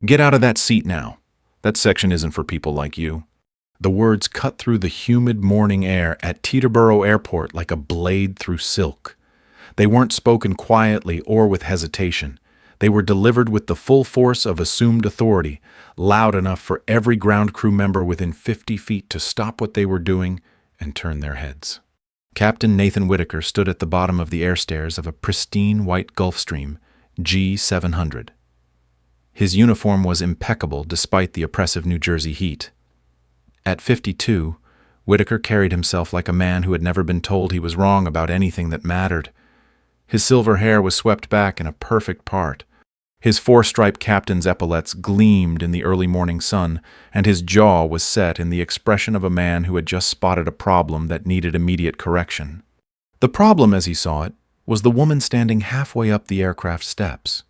Get out of that seat now. That section isn't for people like you. The words cut through the humid morning air at Teterboro Airport like a blade through silk. They weren't spoken quietly or with hesitation. They were delivered with the full force of assumed authority, loud enough for every ground crew member within 50 feet to stop what they were doing and turn their heads. Captain Nathan Whitaker stood at the bottom of the air stairs of a pristine white Gulfstream G700. His uniform was impeccable despite the oppressive New Jersey heat. At 52, Whitaker carried himself like a man who had never been told he was wrong about anything that mattered. His silver hair was swept back in a perfect part. His four-striped captain's epaulets gleamed in the early morning sun, and his jaw was set in the expression of a man who had just spotted a problem that needed immediate correction. The problem, as he saw it, was the woman standing halfway up the aircraft steps.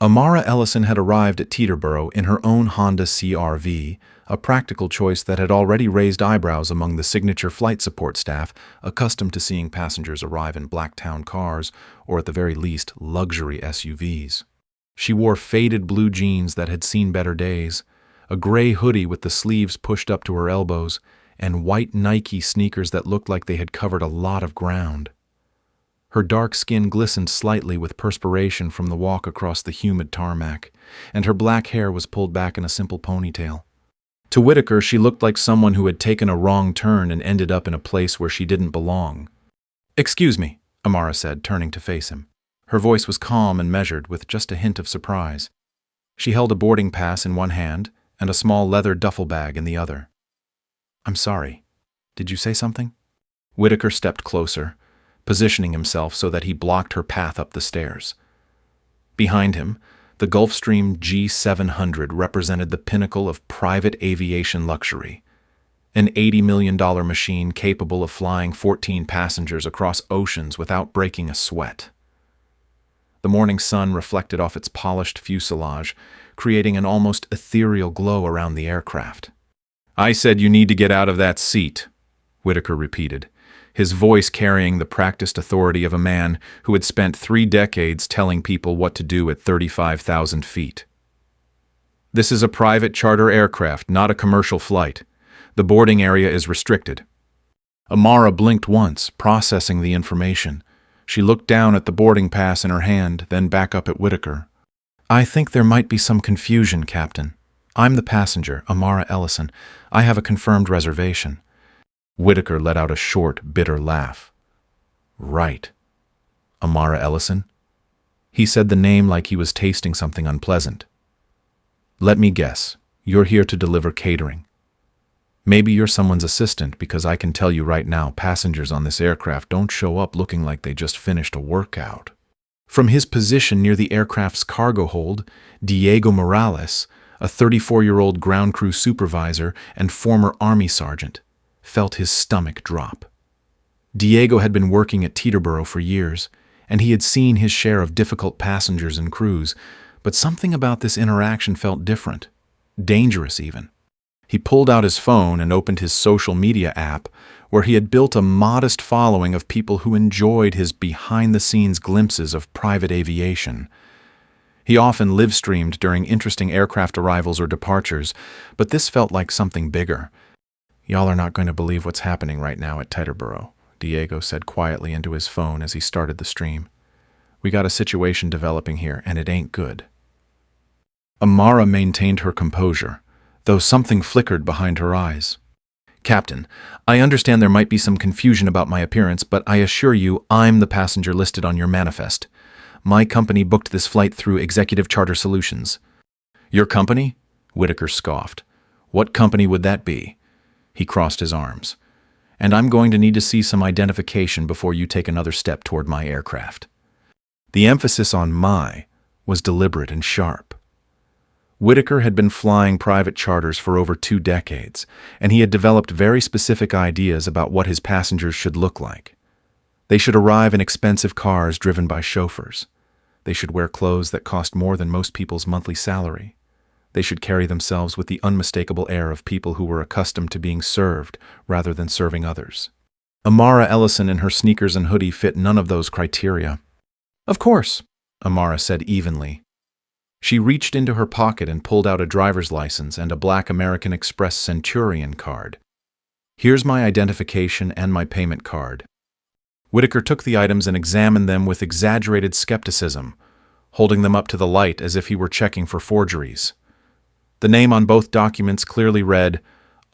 Amara Ellison had arrived at Teterboro in her own Honda CR-V, a practical choice that had already raised eyebrows among the signature flight support staff, accustomed to seeing passengers arrive in black-town cars or at the very least luxury SUVs. She wore faded blue jeans that had seen better days, a gray hoodie with the sleeves pushed up to her elbows, and white Nike sneakers that looked like they had covered a lot of ground. Her dark skin glistened slightly with perspiration from the walk across the humid tarmac, and her black hair was pulled back in a simple ponytail. To Whitaker, she looked like someone who had taken a wrong turn and ended up in a place where she didn't belong. "Excuse me," Amara said, turning to face him. Her voice was calm and measured, with just a hint of surprise. She held a boarding pass in one hand and a small leather duffel bag in the other. "I'm sorry. Did you say something?" Whitaker stepped closer, positioning himself so that he blocked her path up the stairs. Behind him, the Gulfstream G700 represented the pinnacle of private aviation luxury, an $80 million machine capable of flying 14 passengers across oceans without breaking a sweat. The morning sun reflected off its polished fuselage, creating an almost ethereal glow around the aircraft. "I said you need to get out of that seat," Whitaker repeated, his voice carrying the practiced authority of a man who had spent 3 decades telling people what to do at 35,000 feet. "This is a private charter aircraft, not a commercial flight. The boarding area is restricted." Amara blinked once, processing the information. She looked down at the boarding pass in her hand, then back up at Whitaker. "I think there might be some confusion, Captain. I'm the passenger, Amara Ellison. I have a confirmed reservation." Whitaker let out a short, bitter laugh. "Right. Amara Ellison?" He said the name like he was tasting something unpleasant. "Let me guess. You're here to deliver catering. Maybe you're someone's assistant, because I can tell you right now, passengers on this aircraft don't show up looking like they just finished a workout." From his position near the aircraft's cargo hold, Diego Morales, a 34-year-old ground crew supervisor and former Army sergeant, felt his stomach drop. Diego had been working at Teterboro for years, and he had seen his share of difficult passengers and crews, but something about this interaction felt different, dangerous even. He pulled out his phone and opened his social media app, where he had built a modest following of people who enjoyed his behind-the-scenes glimpses of private aviation. He often live-streamed during interesting aircraft arrivals or departures, but this felt like something bigger. "Y'all are not going to believe what's happening right now at Teterboro," Diego said quietly into his phone as he started the stream. "We got a situation developing here, and it ain't good." Amara maintained her composure, though something flickered behind her eyes. "Captain, I understand there might be some confusion about my appearance, but I assure you I'm the passenger listed on your manifest. My company booked this flight through Executive Charter Solutions." "Your company?" Whitaker scoffed. "What company would that be?" He crossed his arms. "And I'm going to need to see some identification before you take another step toward my aircraft." The emphasis on "my" was deliberate and sharp. Whitaker had been flying private charters for over 2 decades, and he had developed very specific ideas about what his passengers should look like. They should arrive in expensive cars driven by chauffeurs. They should wear clothes that cost more than most people's monthly salary. They should carry themselves with the unmistakable air of people who were accustomed to being served rather than serving others. Amara Ellison in her sneakers and hoodie fit none of those criteria. "Of course," Amara said evenly. She reached into her pocket and pulled out a driver's license and a black American Express Centurion card. "Here's my identification and my payment card." Whitaker took the items and examined them with exaggerated skepticism, holding them up to the light as if he were checking for forgeries. The name on both documents clearly read,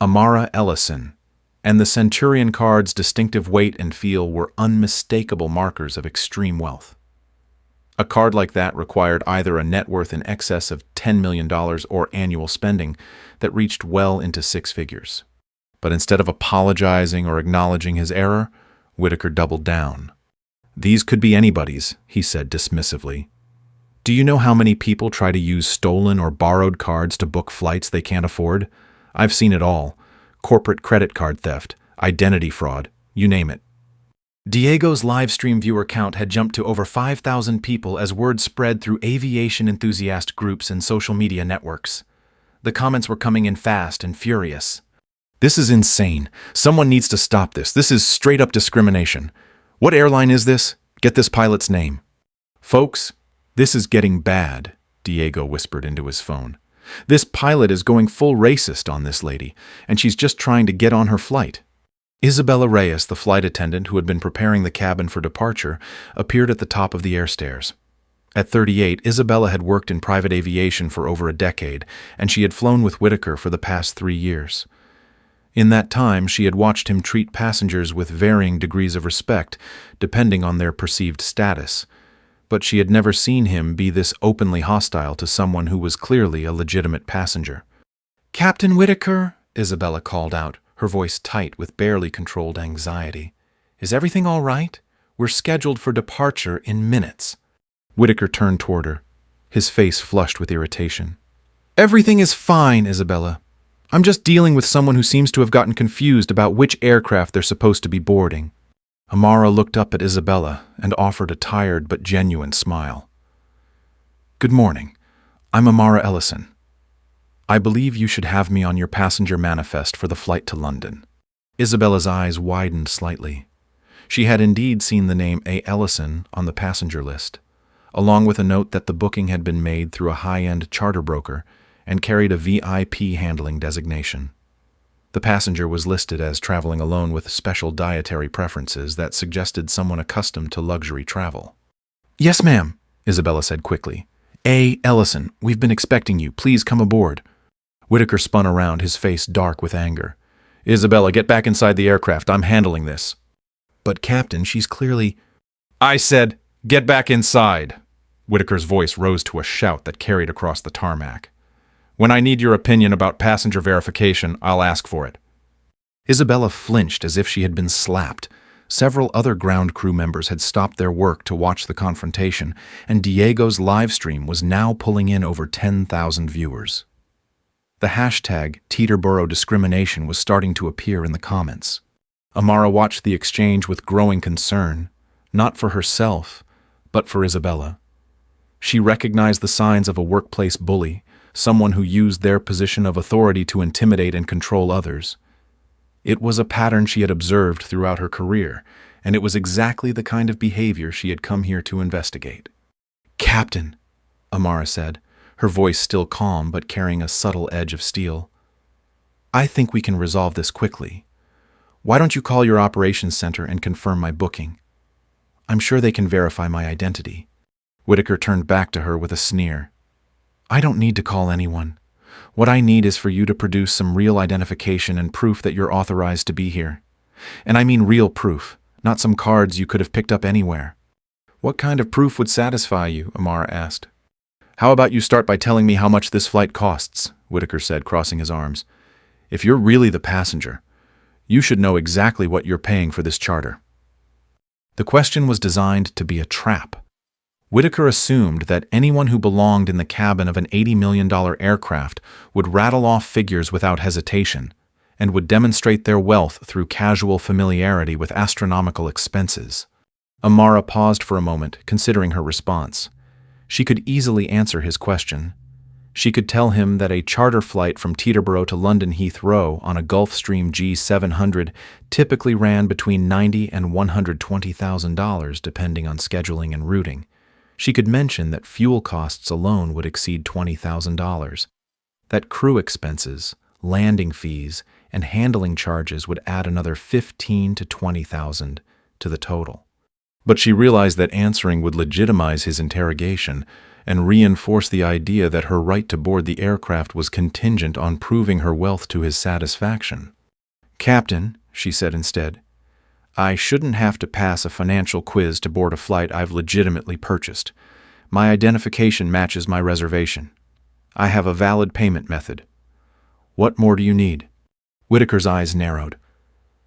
Amara Ellison, and the Centurion card's distinctive weight and feel were unmistakable markers of extreme wealth. A card like that required either a net worth in excess of $10 million or annual spending that reached well into six figures. But instead of apologizing or acknowledging his error, Whitaker doubled down. "These could be anybody's," he said dismissively. "Do you know how many people try to use stolen or borrowed cards to book flights they can't afford? I've seen it all. Corporate credit card theft, identity fraud, you name it." Diego's live stream viewer count had jumped to over 5,000 people as word spread through aviation enthusiast groups and social media networks. The comments were coming in fast and furious. "This is insane. Someone needs to stop this. This is straight-up discrimination. What airline is this? Get this pilot's name." "Folks, this is getting bad," Diego whispered into his phone. "This pilot is going full racist on this lady, and she's just trying to get on her flight." Isabella Reyes, the flight attendant who had been preparing the cabin for departure, appeared at the top of the air stairs. At 38, Isabella had worked in private aviation for over a decade, and she had flown with Whitaker for the past 3 years. In that time, she had watched him treat passengers with varying degrees of respect, depending on their perceived status. But she had never seen him be this openly hostile to someone who was clearly a legitimate passenger. "Captain Whitaker," Isabella called out, her voice tight with barely controlled anxiety. "Is everything all right? We're scheduled for departure in minutes." Whitaker turned toward her, his face flushed with irritation. "Everything is fine, Isabella. I'm just dealing with someone who seems to have gotten confused about which aircraft they're supposed to be boarding." Amara looked up at Isabella and offered a tired but genuine smile. "Good morning. I'm Amara Ellison. I believe you should have me on your passenger manifest for the flight to London." Isabella's eyes widened slightly. She had indeed seen the name A. Ellison on the passenger list, along with a note that the booking had been made through a high-end charter broker and carried a VIP handling designation. The passenger was listed as traveling alone with special dietary preferences that suggested someone accustomed to luxury travel. "Yes, ma'am," Isabella said quickly. "A. Ellison, we've been expecting you. Please come aboard." Whitaker spun around, his face dark with anger. "Isabella, get back inside the aircraft. I'm handling this." "But, Captain, she's clearly—" "I said, get back inside." Whitaker's voice rose to a shout that carried across the tarmac. "When I need your opinion about passenger verification, I'll ask for it." Isabella flinched as if she had been slapped. Several other ground crew members had stopped their work to watch the confrontation, and Diego's live stream was now pulling in over 10,000 viewers. The hashtag Teterboro discrimination was starting to appear in the comments. Amara watched the exchange with growing concern, not for herself, but for Isabella. She recognized the signs of a workplace bully, someone who used their position of authority to intimidate and control others. It was a pattern she had observed throughout her career, and it was exactly the kind of behavior she had come here to investigate. "Captain," Amara said, her voice still calm but carrying a subtle edge of steel, "I think we can resolve this quickly. Why don't you call your operations center and confirm my booking? I'm sure they can verify my identity." Whitaker turned back to her with a sneer. "I don't need to call anyone. What I need is for you to produce some real identification and proof that you're authorized to be here. And I mean real proof, not some cards you could have picked up anywhere." "What kind of proof would satisfy you?" Amara asked. "How about you start by telling me how much this flight costs?" Whitaker said, crossing his arms. "If you're really the passenger, you should know exactly what you're paying for this charter." The question was designed to be a trap. Whitaker assumed that anyone who belonged in the cabin of an $80 million aircraft would rattle off figures without hesitation and would demonstrate their wealth through casual familiarity with astronomical expenses. Amara paused for a moment, considering her response. She could easily answer his question. She could tell him that a charter flight from Teterboro to London Heathrow on a Gulfstream G700 typically ran between $90,000 and $120,000 depending on scheduling and routing. She could mention that fuel costs alone would exceed $20,000, that crew expenses, landing fees, and handling charges would add another $15,000 to $20,000 to the total. But she realized that answering would legitimize his interrogation and reinforce the idea that her right to board the aircraft was contingent on proving her wealth to his satisfaction. "Captain," she said instead, "I shouldn't have to pass a financial quiz to board a flight I've legitimately purchased. My identification matches my reservation. I have a valid payment method. What more do you need?" Whitaker's eyes narrowed.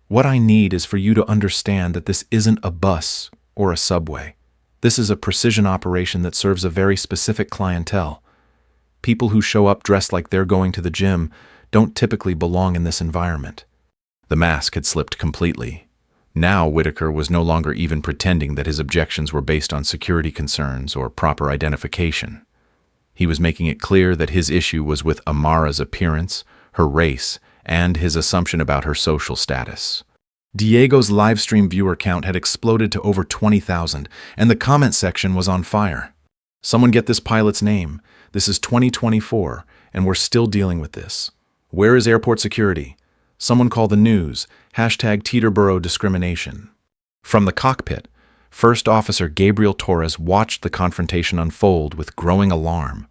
"What I need is for you to understand that this isn't a bus or a subway. This is a precision operation that serves a very specific clientele. People who show up dressed like they're going to the gym don't typically belong in this environment." The mask had slipped completely. Now Whitaker was no longer even pretending that his objections were based on security concerns or proper identification. He was making it clear that his issue was with Amara's appearance, her race, and his assumption about her social status. Diego's livestream viewer count had exploded to over 20,000, and the comment section was on fire. "Someone get this pilot's name. This is 2024, and we're still dealing with this. Where is airport security? Someone call the news. Hashtag Teterboro discrimination." From the cockpit, First Officer Gabriel Torres watched the confrontation unfold with growing alarm.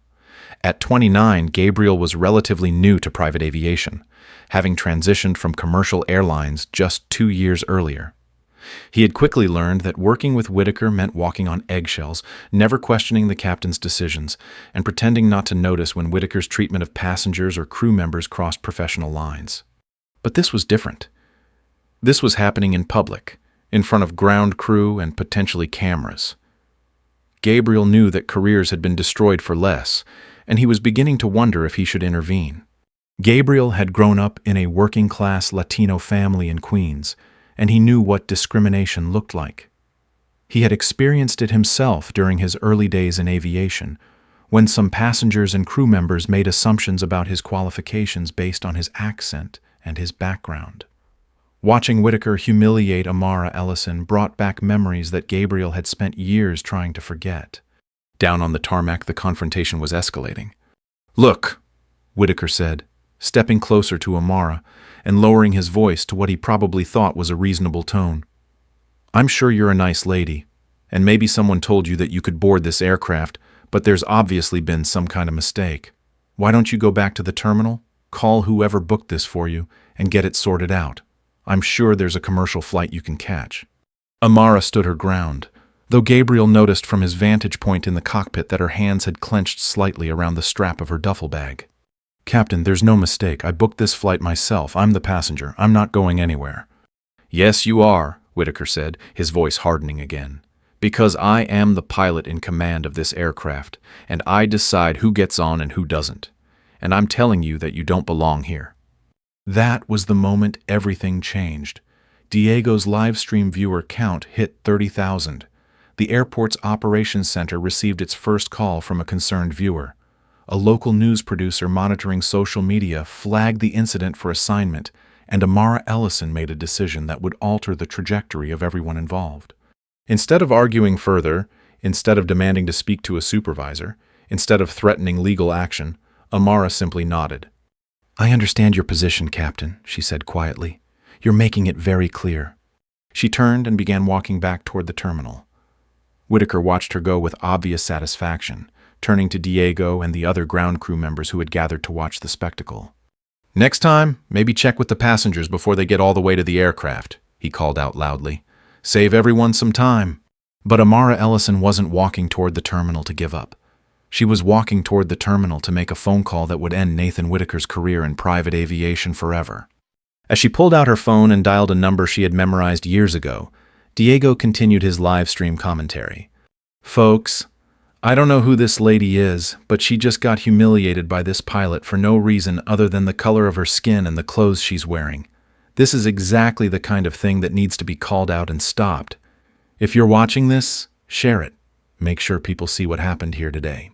At 29, Gabriel was relatively new to private aviation, having transitioned from commercial airlines just 2 years earlier. He had quickly learned that working with Whitaker meant walking on eggshells, never questioning the captain's decisions, and pretending not to notice when Whitaker's treatment of passengers or crew members crossed professional lines. But this was different. This was happening in public, in front of ground crew and potentially cameras. Gabriel knew that careers had been destroyed for less, and he was beginning to wonder if he should intervene. Gabriel had grown up in a working-class Latino family in Queens, and he knew what discrimination looked like. He had experienced it himself during his early days in aviation, when some passengers and crew members made assumptions about his qualifications based on his accent and his background. Watching Whitaker humiliate Amara Ellison brought back memories that Gabriel had spent years trying to forget. Down on the tarmac, the confrontation was escalating. "Look," Whitaker said, stepping closer to Amara and lowering his voice to what he probably thought was a reasonable tone. "I'm sure you're a nice lady, and maybe someone told you that you could board this aircraft, but there's obviously been some kind of mistake. Why don't you go back to the terminal, call whoever booked this for you, and get it sorted out? I'm sure there's a commercial flight you can catch." Amara stood her ground, though Gabriel noticed from his vantage point in the cockpit that her hands had clenched slightly around the strap of her duffel bag. "Captain, there's no mistake. I booked this flight myself. I'm the passenger. I'm not going anywhere." "Yes, you are," Whitaker said, his voice hardening again. "Because I am the pilot in command of this aircraft, and I decide who gets on and who doesn't. And I'm telling you that you don't belong here." That was the moment everything changed. Diego's livestream viewer count hit 30,000. The airport's operations center received its first call from a concerned viewer. A local news producer monitoring social media flagged the incident for assignment, and Amara Ellison made a decision that would alter the trajectory of everyone involved. Instead of arguing further, instead of demanding to speak to a supervisor, instead of threatening legal action, Amara simply nodded. "I understand your position, Captain," she said quietly. "You're making it very clear." She turned and began walking back toward the terminal. Whitaker watched her go with obvious satisfaction, turning to Diego and the other ground crew members who had gathered to watch the spectacle. "Next time, maybe check with the passengers before they get all the way to the aircraft," he called out loudly. "Save everyone some time." But Amara Ellison wasn't walking toward the terminal to give up. She was walking toward the terminal to make a phone call that would end Nathan Whitaker's career in private aviation forever. As she pulled out her phone and dialed a number she had memorized years ago, Diego continued his live stream commentary. "Folks, I don't know who this lady is, but she just got humiliated by this pilot for no reason other than the color of her skin and the clothes she's wearing. This is exactly the kind of thing that needs to be called out and stopped. If you're watching this, share it. Make sure people see what happened here today."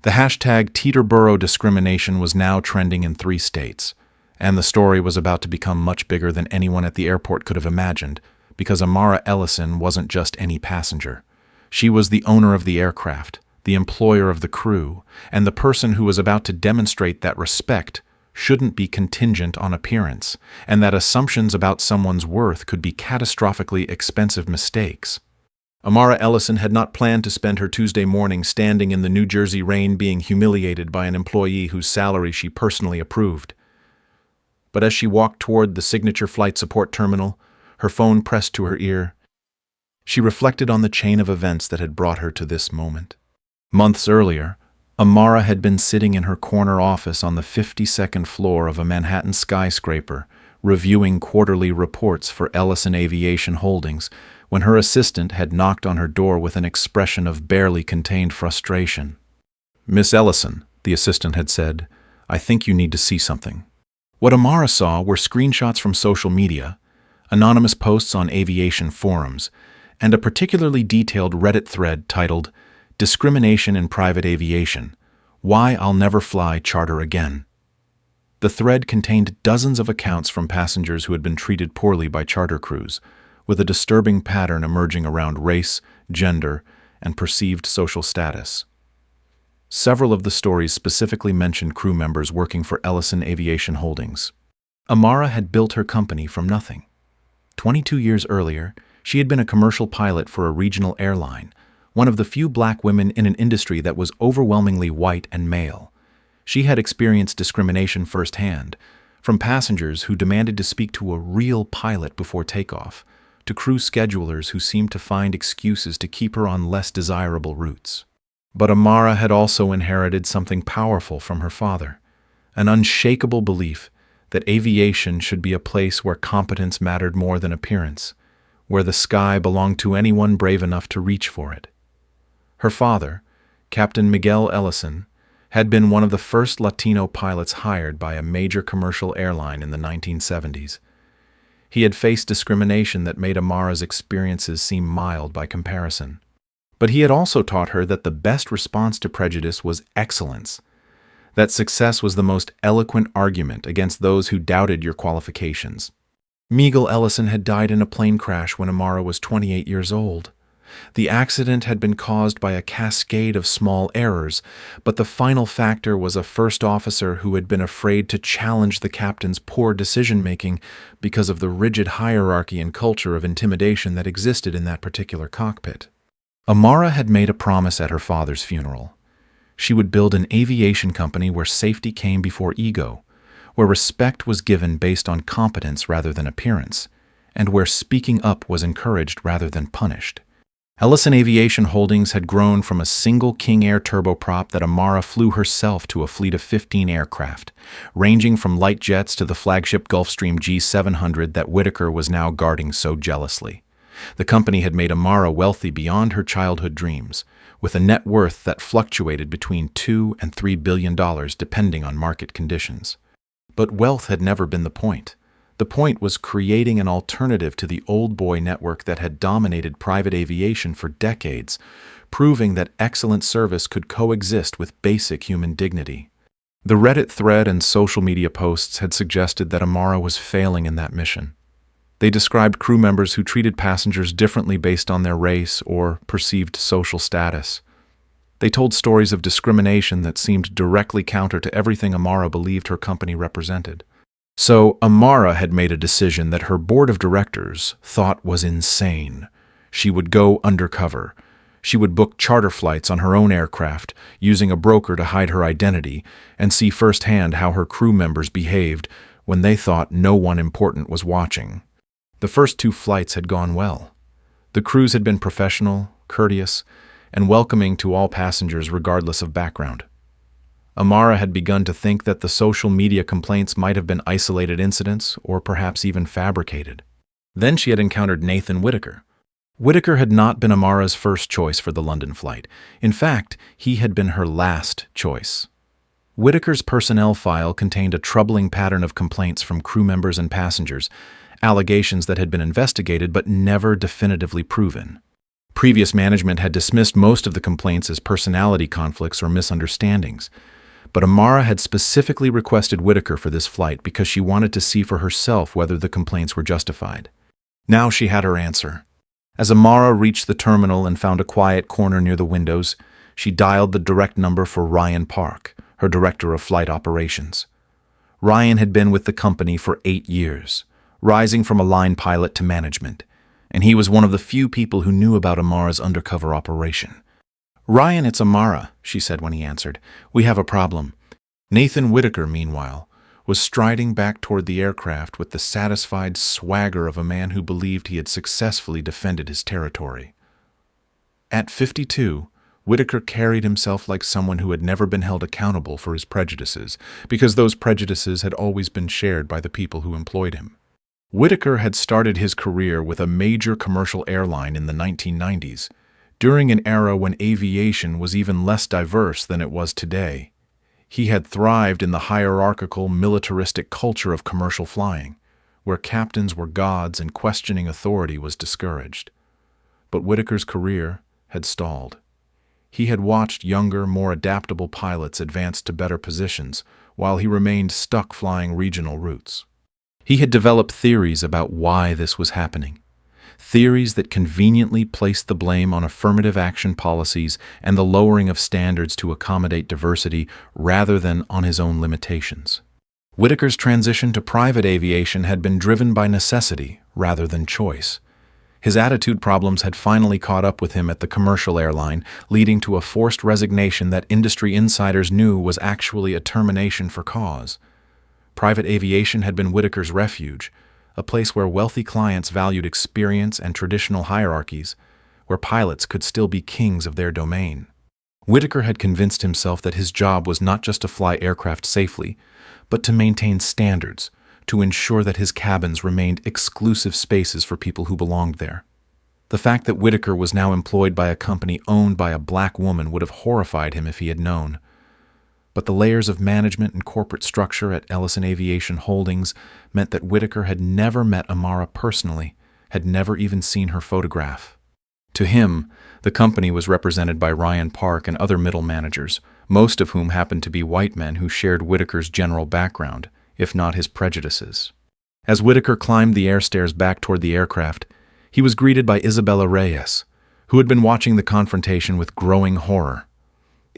The hashtag Teterboro discrimination was now trending in 3 states, and the story was about to become much bigger than anyone at the airport could have imagined, because Amara Ellison wasn't just any passenger. She was the owner of the aircraft, the employer of the crew, and the person who was about to demonstrate that respect shouldn't be contingent on appearance, and that assumptions about someone's worth could be catastrophically expensive mistakes. Amara Ellison had not planned to spend her Tuesday morning standing in the New Jersey rain being humiliated by an employee whose salary she personally approved. But as she walked toward the signature flight support terminal, her phone pressed to her ear, she reflected on the chain of events that had brought her to this moment. Months earlier, Amara had been sitting in her corner office on the 52nd floor of a Manhattan skyscraper, reviewing quarterly reports for Ellison Aviation Holdings, when her assistant had knocked on her door with an expression of barely contained frustration. "Miss Ellison," the assistant had said, "I think you need to see something." What Amara saw were screenshots from social media, anonymous posts on aviation forums, and a particularly detailed Reddit thread titled, "Discrimination in Private Aviation: Why I'll Never Fly Charter Again." The thread contained dozens of accounts from passengers who had been treated poorly by charter crews, with a disturbing pattern emerging around race, gender, and perceived social status. Several of the stories specifically mentioned crew members working for Ellison Aviation Holdings. Amara had built her company from nothing. 22 years earlier, she had been a commercial pilot for a regional airline, one of the few black women in an industry that was overwhelmingly white and male. She had experienced discrimination firsthand, from passengers who demanded to speak to a real pilot before takeoff, to crew schedulers who seemed to find excuses to keep her on less desirable routes. But Amara had also inherited something powerful from her father, an unshakable belief that aviation should be a place where competence mattered more than appearance, where the sky belonged to anyone brave enough to reach for it. Her father, Captain Miguel Ellison, had been one of the first Latino pilots hired by a major commercial airline in the 1970s. He had faced discrimination that made Amara's experiences seem mild by comparison. But he had also taught her that the best response to prejudice was excellence, that success was the most eloquent argument against those who doubted your qualifications. Miguel Ellison had died in a plane crash when Amara was 28 years old. The accident had been caused by a cascade of small errors, but the final factor was a first officer who had been afraid to challenge the captain's poor decision-making because of the rigid hierarchy and culture of intimidation that existed in that particular cockpit. Amara had made a promise at her father's funeral. She would build an aviation company where safety came before ego, where respect was given based on competence rather than appearance, and where speaking up was encouraged rather than punished. Ellison Aviation Holdings had grown from a single King Air turboprop that Amara flew herself to a fleet of 15 aircraft, ranging from light jets to the flagship Gulfstream G700 that Whitaker was now guarding so jealously. The company had made Amara wealthy beyond her childhood dreams, with a net worth that fluctuated between $2 and $3 billion depending on market conditions. But wealth had never been the point. The point was creating an alternative to the old boy network that had dominated private aviation for decades, proving that excellent service could coexist with basic human dignity. The Reddit thread and social media posts had suggested that Amara was failing in that mission. They described crew members who treated passengers differently based on their race or perceived social status. They told stories of discrimination that seemed directly counter to everything Amara believed her company represented. So Amara had made a decision that her board of directors thought was insane. She would go undercover. She would book charter flights on her own aircraft, using a broker to hide her identity, and see firsthand how her crew members behaved when they thought no one important was watching. The first 2 flights had gone well. The crews had been professional, courteous, and welcoming to all passengers regardless of background. Amara had begun to think that the social media complaints might have been isolated incidents or perhaps even fabricated. Then she had encountered Nathan Whitaker. Whitaker had not been Amara's first choice for the London flight. In fact, he had been her last choice. Whitaker's personnel file contained a troubling pattern of complaints from crew members and passengers, allegations that had been investigated but never definitively proven. Previous management had dismissed most of the complaints as personality conflicts or misunderstandings, but Amara had specifically requested Whitaker for this flight because she wanted to see for herself whether the complaints were justified. Now she had her answer. As Amara reached the terminal and found a quiet corner near the windows, she dialed the direct number for Ryan Park, her director of flight operations. Ryan had been with the company for 8 years, rising from a line pilot to management, and he was one of the few people who knew about Amara's undercover operation. "Ryan, it's Amara," she said when he answered. "We have a problem." Nathan Whitaker, meanwhile, was striding back toward the aircraft with the satisfied swagger of a man who believed he had successfully defended his territory. At 52, Whitaker carried himself like someone who had never been held accountable for his prejudices, because those prejudices had always been shared by the people who employed him. Whitaker had started his career with a major commercial airline in the 1990s, during an era when aviation was even less diverse than it was today. He had thrived in the hierarchical, militaristic culture of commercial flying, where captains were gods and questioning authority was discouraged. But Whitaker's career had stalled. He had watched younger, more adaptable pilots advance to better positions, while he remained stuck flying regional routes. He had developed theories about why this was happening. Theories that conveniently placed the blame on affirmative action policies and the lowering of standards to accommodate diversity rather than on his own limitations. Whitaker's transition to private aviation had been driven by necessity rather than choice. His attitude problems had finally caught up with him at the commercial airline, leading to a forced resignation that industry insiders knew was actually a termination for cause. Private aviation had been Whitaker's refuge, a place where wealthy clients valued experience and traditional hierarchies, where pilots could still be kings of their domain. Whitaker had convinced himself that his job was not just to fly aircraft safely, but to maintain standards, to ensure that his cabins remained exclusive spaces for people who belonged there. The fact that Whitaker was now employed by a company owned by a black woman would have horrified him if he had known. But the layers of management and corporate structure at Ellison Aviation Holdings meant that Whitaker had never met Amara personally, had never even seen her photograph. To him, the company was represented by Ryan Park and other middle managers, most of whom happened to be white men who shared Whitaker's general background, if not his prejudices. As Whitaker climbed the air stairs back toward the aircraft, he was greeted by Isabella Reyes, who had been watching the confrontation with growing horror.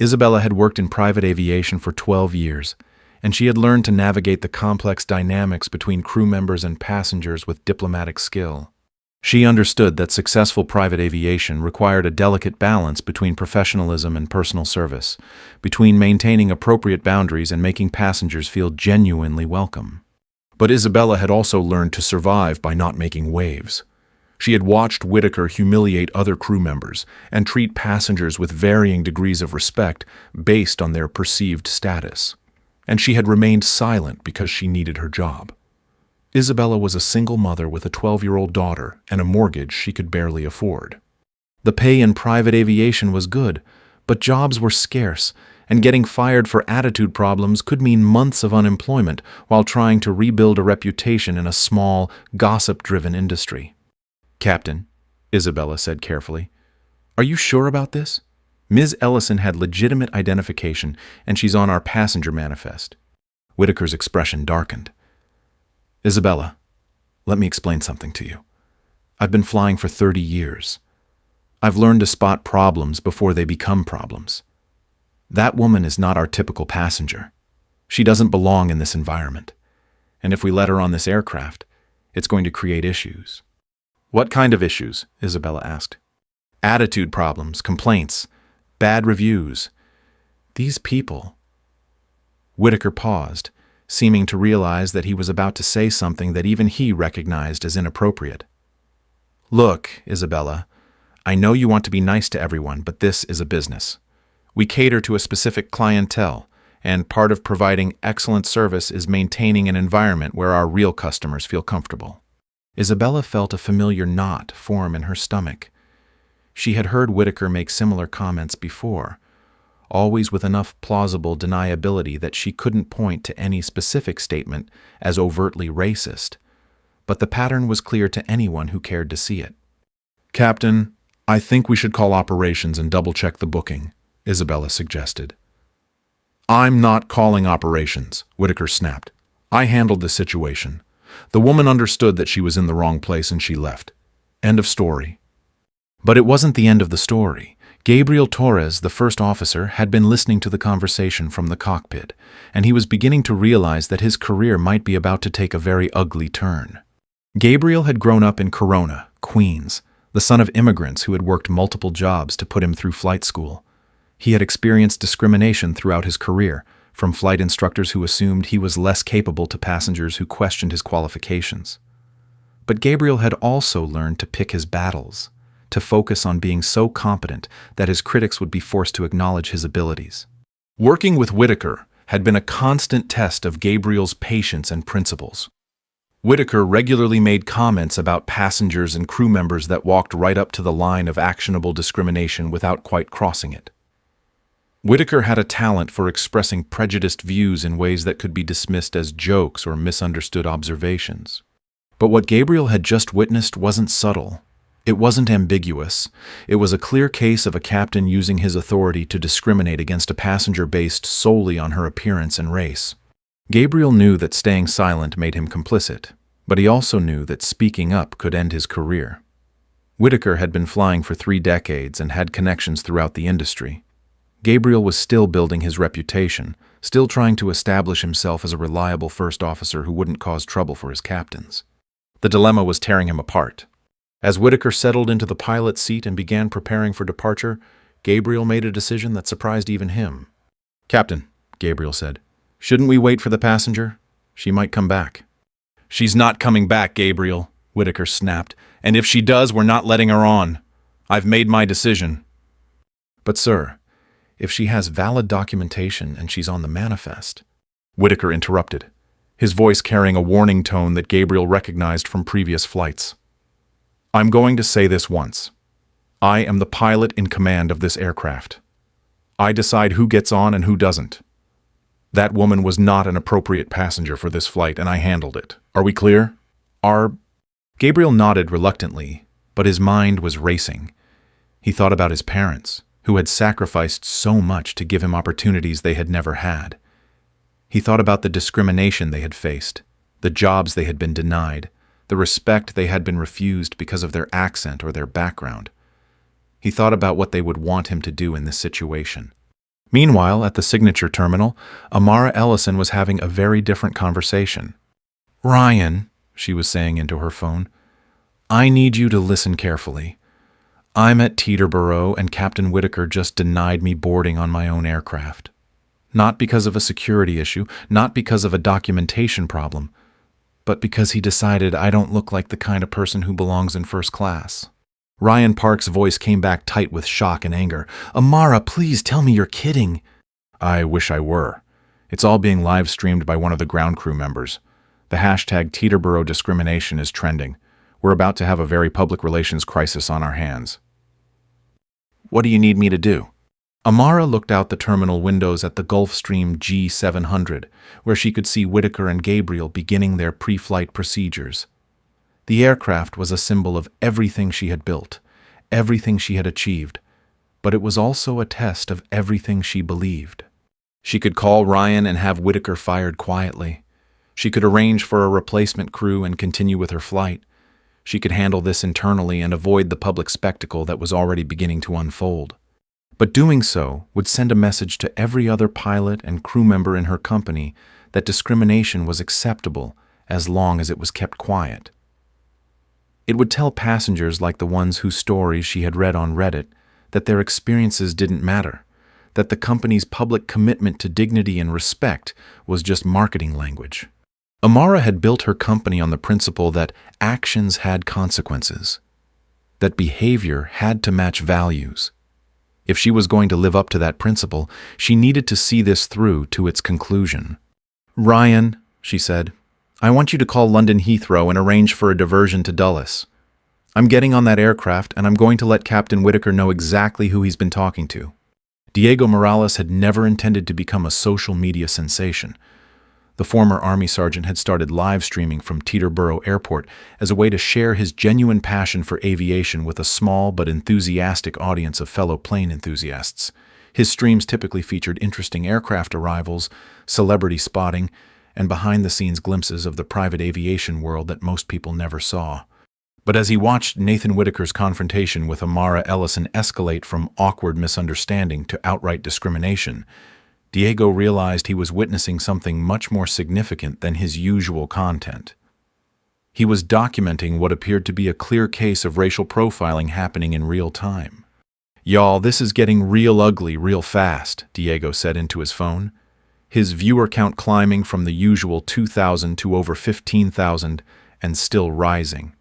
Isabella had worked in private aviation for 12 years, and she had learned to navigate the complex dynamics between crew members and passengers with diplomatic skill. She understood that successful private aviation required a delicate balance between professionalism and personal service, between maintaining appropriate boundaries and making passengers feel genuinely welcome. But Isabella had also learned to survive by not making waves. She had watched Whitaker humiliate other crew members and treat passengers with varying degrees of respect based on their perceived status. And she had remained silent because she needed her job. Isabella was a single mother with a 12-year-old daughter and a mortgage she could barely afford. The pay in private aviation was good, but jobs were scarce, and getting fired for attitude problems could mean months of unemployment while trying to rebuild a reputation in a small, gossip-driven industry. "Captain," Isabella said carefully, "are you sure about this? Ms. Ellison had legitimate identification, and she's on our passenger manifest." Whitaker's expression darkened. "Isabella, let me explain something to you. I've been flying for 30 years. I've learned to spot problems before they become problems. That woman is not our typical passenger. She doesn't belong in this environment. And if we let her on this aircraft, it's going to create issues." "What kind of issues?" Isabella asked. "Attitude problems, complaints, bad reviews. These people—" Whitaker paused, seeming to realize that he was about to say something that even he recognized as inappropriate. "Look, Isabella, I know you want to be nice to everyone, but this is a business. We cater to a specific clientele, and part of providing excellent service is maintaining an environment where our real customers feel comfortable." Isabella felt a familiar knot form in her stomach. She had heard Whitaker make similar comments before, always with enough plausible deniability that she couldn't point to any specific statement as overtly racist, but the pattern was clear to anyone who cared to see it. "Captain, I think we should call operations and double-check the booking," Isabella suggested. "I'm not calling operations," Whitaker snapped. "I handled the situation. The woman understood that she was in the wrong place and she left. End of story." But it wasn't the end of the story. Gabriel Torres, the first officer, had been listening to the conversation from the cockpit, and he was beginning to realize that his career might be about to take a very ugly turn. Gabriel had grown up in Corona, Queens, the son of immigrants who had worked multiple jobs to put him through flight school. He had experienced discrimination throughout his career, from flight instructors who assumed he was less capable to passengers who questioned his qualifications. But Gabriel had also learned to pick his battles, to focus on being so competent that his critics would be forced to acknowledge his abilities. Working with Whitaker had been a constant test of Gabriel's patience and principles. Whitaker regularly made comments about passengers and crew members that walked right up to the line of actionable discrimination without quite crossing it. Whitaker had a talent for expressing prejudiced views in ways that could be dismissed as jokes or misunderstood observations. But what Gabriel had just witnessed wasn't subtle. It wasn't ambiguous. It was a clear case of a captain using his authority to discriminate against a passenger based solely on her appearance and race. Gabriel knew that staying silent made him complicit, but he also knew that speaking up could end his career. Whitaker had been flying for 3 decades and had connections throughout the industry. Gabriel was still building his reputation, still trying to establish himself as a reliable first officer who wouldn't cause trouble for his captains. The dilemma was tearing him apart. As Whitaker settled into the pilot's seat and began preparing for departure, Gabriel made a decision that surprised even him. "Captain," Gabriel said, "shouldn't we wait for the passenger? She might come back." "She's not coming back, Gabriel," Whitaker snapped, "and if she does, we're not letting her on. I've made my decision." "But sir, if she has valid documentation and she's on the manifest," Whitaker interrupted, his voice carrying a warning tone that Gabriel recognized from previous flights. "I'm going to say this once. I am the pilot in command of this aircraft. I decide who gets on and who doesn't. That woman was not an appropriate passenger for this flight, and I handled it. Are we clear?" Gabriel nodded reluctantly, but his mind was racing. He thought about his parents, who had sacrificed so much to give him opportunities they had never had. He thought about the discrimination they had faced, the jobs they had been denied, the respect they had been refused because of their accent or their background. He thought about what they would want him to do in this situation. Meanwhile, at the signature terminal, Amara Ellison was having a very different conversation. "Ryan," she was saying into her phone, "I need you to listen carefully. I'm at Teterboro and Captain Whitaker just denied me boarding on my own aircraft. Not because of a security issue, not because of a documentation problem, but because he decided I don't look like the kind of person who belongs in first class." Ryan Park's voice came back tight with shock and anger. "Amara, please tell me you're kidding." "I wish I were. It's all being live-streamed by one of the ground crew members. The hashtag Teterboro discrimination is trending. We're about to have a very public relations crisis on our hands." "What do you need me to do?" Amara looked out the terminal windows at the Gulfstream G700, where she could see Whitaker and Gabriel beginning their pre-flight procedures. The aircraft was a symbol of everything she had built, everything she had achieved, but it was also a test of everything she believed. She could call Ryan and have Whitaker fired quietly. She could arrange for a replacement crew and continue with her flight. She could handle this internally and avoid the public spectacle that was already beginning to unfold. But doing so would send a message to every other pilot and crew member in her company that discrimination was acceptable as long as it was kept quiet. It would tell passengers like the ones whose stories she had read on Reddit that their experiences didn't matter, that the company's public commitment to dignity and respect was just marketing language. Amara had built her company on the principle that actions had consequences, that behavior had to match values. If she was going to live up to that principle, she needed to see this through to its conclusion. "Ryan," she said, "I want you to call London Heathrow and arrange for a diversion to Dulles. I'm getting on that aircraft and I'm going to let Captain Whitaker know exactly who he's been talking to." Diego Morales had never intended to become a social media sensation. The former Army sergeant had started live streaming from Teterboro Airport as a way to share his genuine passion for aviation with a small but enthusiastic audience of fellow plane enthusiasts. His streams typically featured interesting aircraft arrivals, celebrity spotting, and behind-the-scenes glimpses of the private aviation world that most people never saw. But as he watched Nathan Whitaker's confrontation with Amara Ellison escalate from awkward misunderstanding to outright discrimination, Diego realized he was witnessing something much more significant than his usual content. He was documenting what appeared to be a clear case of racial profiling happening in real time. "Y'all, this is getting real ugly real fast," Diego said into his phone, his viewer count climbing from the usual 2,000 to over 15,000 and still rising.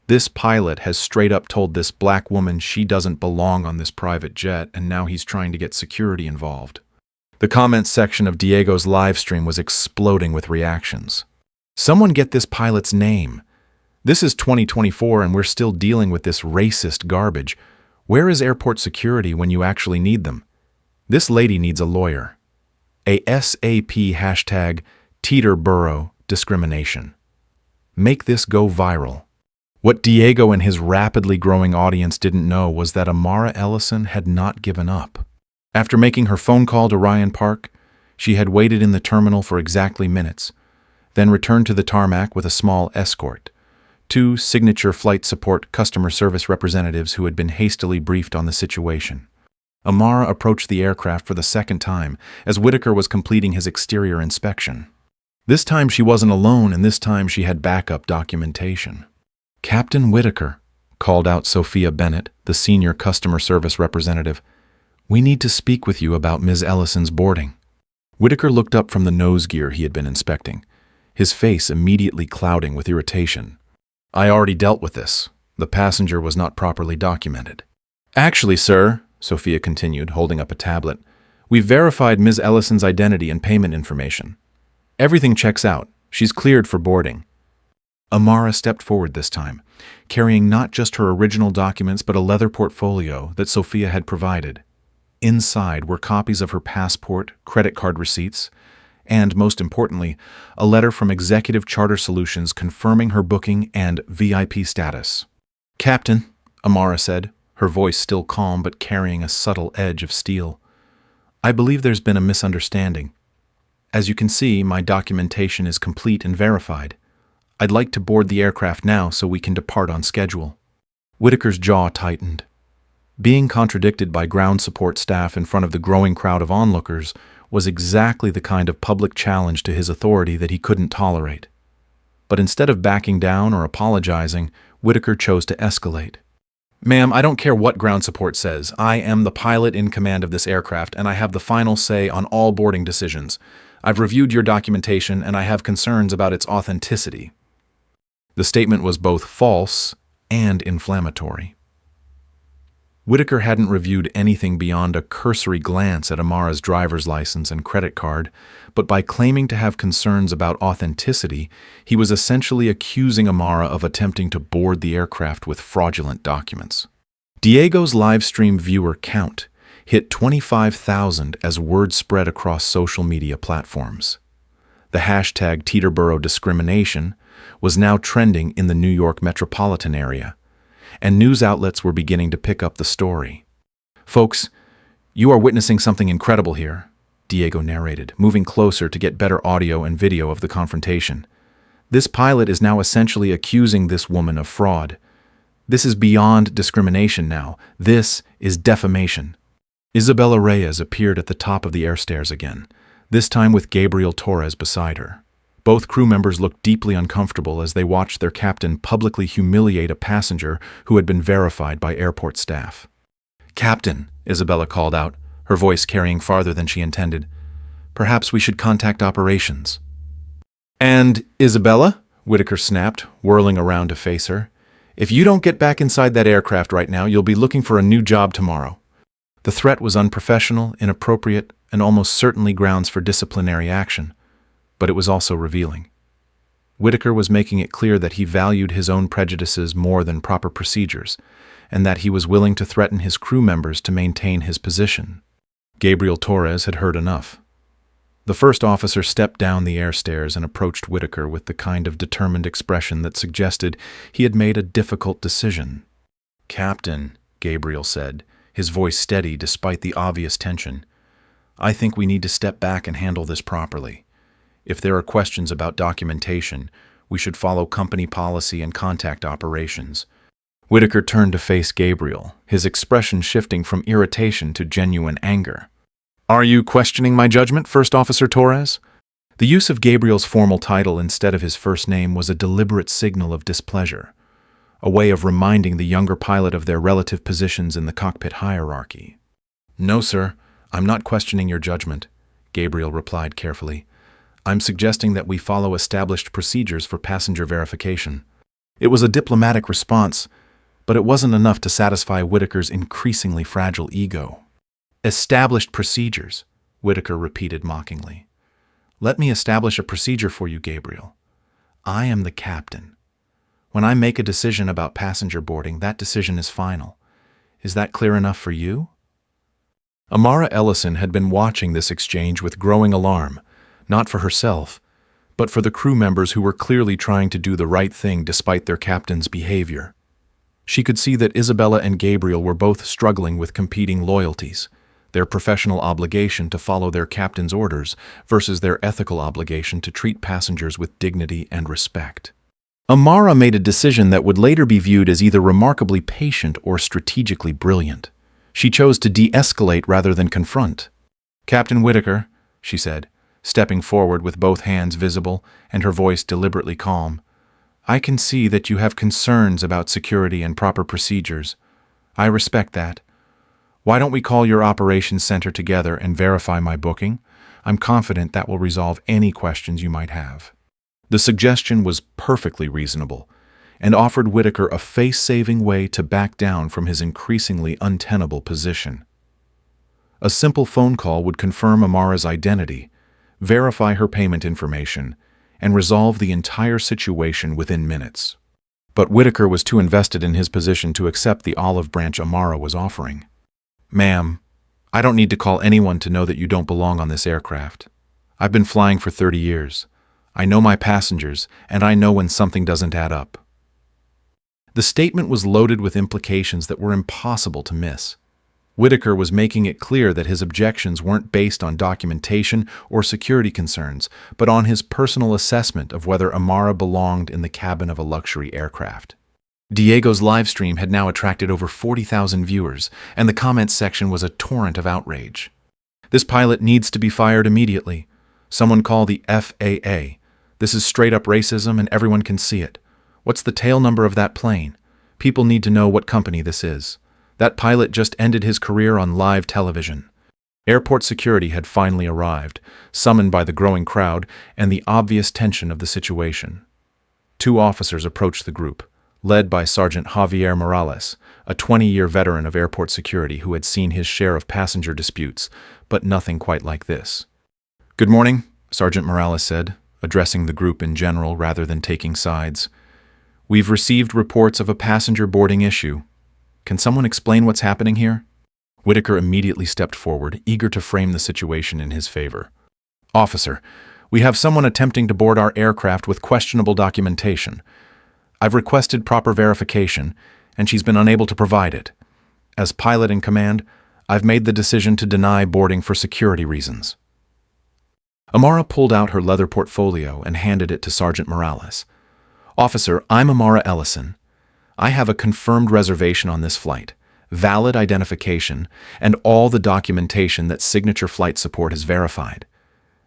"This pilot has straight up told this black woman she doesn't belong on this private jet, and now he's trying to get security involved." The comments section of Diego's live stream was exploding with reactions. "Someone get this pilot's name. This is 2024 and we're still dealing with this racist garbage. Where is airport security when you actually need them? This lady needs a lawyer." A SAP hashtag Teterboro discrimination. Make this go viral. What Diego and his rapidly growing audience didn't know was that Amara Ellison had not given up. After making her phone call to Ryan Park, she had waited in the terminal for exactly minutes, then returned to the tarmac with a small escort, 2 signature flight support customer service representatives who had been hastily briefed on the situation. Amara approached the aircraft for the second time as Whitaker was completing his exterior inspection. This time she wasn't alone, and this time she had backup documentation. "Captain Whitaker," called out Sophia Bennett, the senior customer service representative, "we need to speak with you about Ms. Ellison's boarding." Whitaker looked up from the nose gear he had been inspecting, his face immediately clouding with irritation. "I already dealt with this. The passenger was not properly documented." "Actually, sir," Sophia continued, holding up a tablet, "we've verified Ms. Ellison's identity and payment information. Everything checks out. She's cleared for boarding." Amara stepped forward this time, carrying not just her original documents but a leather portfolio that Sophia had provided. Inside were copies of her passport, credit card receipts, and, most importantly, a letter from Executive Charter Solutions confirming her booking and VIP status. "Captain," Amara said, her voice still calm but carrying a subtle edge of steel, "I believe there's been a misunderstanding. As you can see, my documentation is complete and verified. I'd like to board the aircraft now so we can depart on schedule." Whitaker's jaw tightened. Being contradicted by ground support staff in front of the growing crowd of onlookers was exactly the kind of public challenge to his authority that he couldn't tolerate. But instead of backing down or apologizing, Whitaker chose to escalate. "Ma'am, I don't care what ground support says. I am the pilot in command of this aircraft, and I have the final say on all boarding decisions. I've reviewed your documentation, and I have concerns about its authenticity." The statement was both false and inflammatory. Whitaker hadn't reviewed anything beyond a cursory glance at Amara's driver's license and credit card, but by claiming to have concerns about authenticity, he was essentially accusing Amara of attempting to board the aircraft with fraudulent documents. Diego's live stream viewer count hit 25,000 as word spread across social media platforms. The hashtag Teterboro discrimination was now trending in the New York metropolitan area, and news outlets were beginning to pick up the story. "Folks, you are witnessing something incredible here," Diego narrated, moving closer to get better audio and video of the confrontation. "This pilot is now essentially accusing this woman of fraud. This is beyond discrimination now. This is defamation." Isabella Reyes appeared at the top of the air stairs again, this time with Gabriel Torres beside her. Both crew members looked deeply uncomfortable as they watched their captain publicly humiliate a passenger who had been verified by airport staff. "Captain," Isabella called out, her voice carrying farther than she intended, "perhaps we should contact operations." "And Isabella?" Whitaker snapped, whirling around to face her. "If you don't get back inside that aircraft right now, you'll be looking for a new job tomorrow." The threat was unprofessional, inappropriate, and almost certainly grounds for disciplinary action, but it was also revealing. Whitaker was making it clear that he valued his own prejudices more than proper procedures, and that he was willing to threaten his crew members to maintain his position. Gabriel Torres had heard enough. The first officer stepped down the air stairs and approached Whitaker with the kind of determined expression that suggested he had made a difficult decision. "Captain," Gabriel said, his voice steady despite the obvious tension, "I think we need to step back and handle this properly. If there are questions about documentation, We should follow company policy and contact operations. Whitaker turned to face Gabriel, his expression shifting from irritation to genuine anger. Are you questioning my judgment, First Officer Torres? The use of Gabriel's formal title instead of his first name was a deliberate signal of displeasure, a way of reminding the younger pilot of their relative positions in the cockpit hierarchy. No, sir, I'm not questioning your judgment, Gabriel replied carefully. I'm suggesting that we follow established procedures for passenger verification. It was a diplomatic response, but it wasn't enough to satisfy Whitaker's increasingly fragile ego. Established procedures, Whitaker repeated mockingly. Let me establish a procedure for you, Gabriel. I am the captain. When I make a decision about passenger boarding, that decision is final. Is that clear enough for you? Amara Ellison had been watching this exchange with growing alarm, not for herself, but for the crew members who were clearly trying to do the right thing despite their captain's behavior. She could see that Isabella and Gabriel were both struggling with competing loyalties, their professional obligation to follow their captain's orders versus their ethical obligation to treat passengers with dignity and respect. Amara made a decision that would later be viewed as either remarkably patient or strategically brilliant. She chose to de-escalate rather than confront. Captain Whitaker, she said, stepping forward with both hands visible and her voice deliberately calm, I can see that you have concerns about security and proper procedures. I respect that. Why don't we call your operations center together and verify my booking? I'm confident that will resolve any questions you might have. The suggestion was perfectly reasonable and offered Whitaker a face-saving way to back down from his increasingly untenable position. A simple phone call would confirm Amara's identity, verify her payment information, and resolve the entire situation within minutes. But Whitaker was too invested in his position to accept the olive branch Amara was offering. Ma'am, I don't need to call anyone to know that you don't belong on this aircraft. I've been flying for 30 years. I know my passengers, and I know when something doesn't add up. The statement was loaded with implications that were impossible to miss. Whitaker was making it clear that his objections weren't based on documentation or security concerns, but on his personal assessment of whether Amara belonged in the cabin of a luxury aircraft. Diego's live stream had now attracted over 40,000 viewers, and the comments section was a torrent of outrage. This pilot needs to be fired immediately. Someone call the FAA. This is straight-up racism and everyone can see it. What's the tail number of that plane? People need to know what company this is. That pilot just ended his career on live television. Airport security had finally arrived, summoned by the growing crowd and the obvious tension of the situation. Two officers approached the group, led by Sergeant Javier Morales, a 20-year veteran of airport security who had seen his share of passenger disputes, but nothing quite like this. Good morning, Sergeant Morales said, addressing the group in general rather than taking sides. We've received reports of a passenger boarding issue. Can someone explain what's happening here? Whitaker immediately stepped forward, eager to frame the situation in his favor. Officer, we have someone attempting to board our aircraft with questionable documentation. I've requested proper verification, and she's been unable to provide it. As pilot in command, I've made the decision to deny boarding for security reasons. Amara pulled out her leather portfolio and handed it to Sergeant Morales. Officer, I'm Amara Ellison. I have a confirmed reservation on this flight, valid identification, and all the documentation that Signature Flight Support has verified.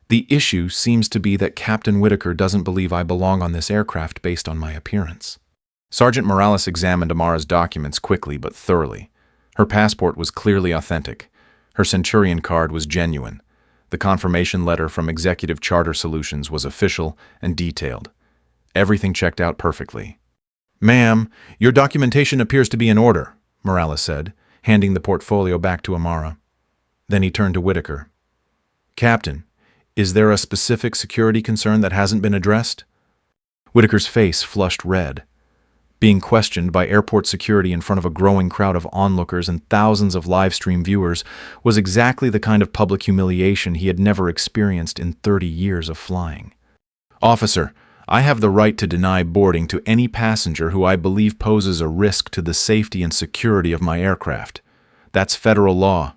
The issue seems to be that Captain Whitaker doesn't believe I belong on this aircraft based on my appearance. Sergeant Morales examined Amara's documents quickly but thoroughly. Her passport was clearly authentic. Her Centurion card was genuine. The confirmation letter from Executive Charter Solutions was official and detailed. Everything checked out perfectly. Ma'am, your documentation appears to be in order, Morales said, handing the portfolio back to Amara. Then he turned to Whitaker. Captain, is there a specific security concern that hasn't been addressed? Whitaker's face flushed red. Being questioned by airport security in front of a growing crowd of onlookers and thousands of live stream viewers was exactly the kind of public humiliation he had never experienced in 30 years of flying. Officer, I have the right to deny boarding to any passenger who I believe poses a risk to the safety and security of my aircraft. That's federal law.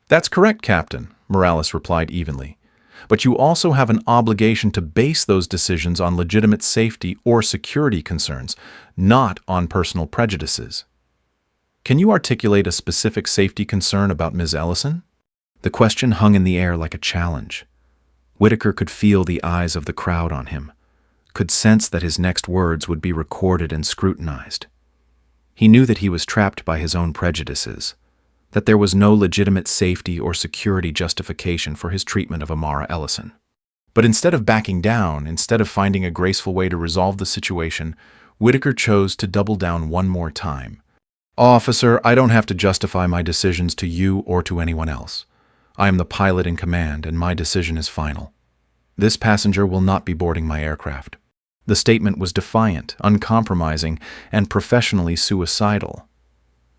That's correct, Captain, Morales replied evenly. But you also have an obligation to base those decisions on legitimate safety or security concerns, not on personal prejudices. Can you articulate a specific safety concern about Ms. Ellison? The question hung in the air like a challenge. Whitaker could feel the eyes of the crowd on him, could sense that his next words would be recorded and scrutinized. He knew that he was trapped by his own prejudices, that there was no legitimate safety or security justification for his treatment of Amara Ellison. But instead of backing down, instead of finding a graceful way to resolve the situation, Whitaker chose to double down one more time. "Officer, I don't have to justify my decisions to you or to anyone else. I am the pilot in command, and my decision is final. This passenger will not be boarding my aircraft." The statement was defiant, uncompromising, and professionally suicidal.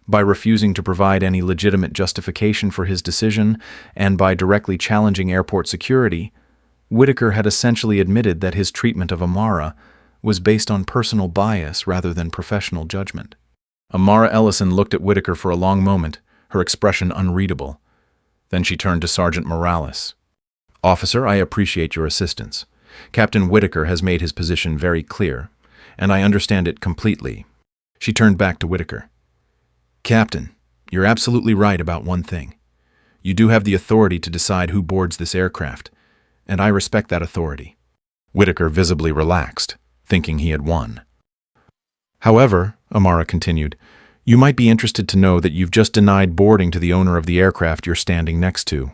By refusing to provide any legitimate justification for his decision, and by directly challenging airport security, Whitaker had essentially admitted that his treatment of Amara was based on personal bias rather than professional judgment. Amara Ellison looked at Whitaker for a long moment, her expression unreadable. Then she turned to Sergeant Morales. "Officer, I appreciate your assistance. Captain Whitaker has made his position very clear, and I understand it completely." She turned back to Whitaker. "Captain, you're absolutely right about one thing. You do have the authority to decide who boards this aircraft, and I respect that authority." Whitaker visibly relaxed, thinking he had won. "However," Amara continued, "you might be interested to know that you've just denied boarding to the owner of the aircraft you're standing next to."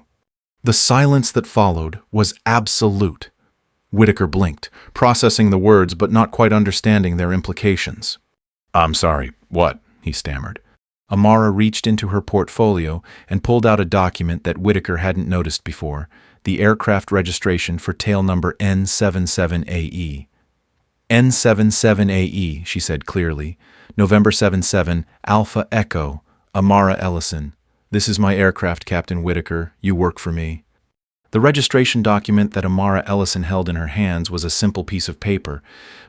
The silence that followed was absolute. Whitaker blinked, processing the words but not quite understanding their implications. "I'm sorry, what?" he stammered. Amara reached into her portfolio and pulled out a document that Whitaker hadn't noticed before, the aircraft registration for tail number N77AE. N77AE, she said clearly. November 77, Alpha Echo, Amara Ellison. "This is my aircraft, Captain Whitaker. You work for me." The registration document that Amara Ellison held in her hands was a simple piece of paper,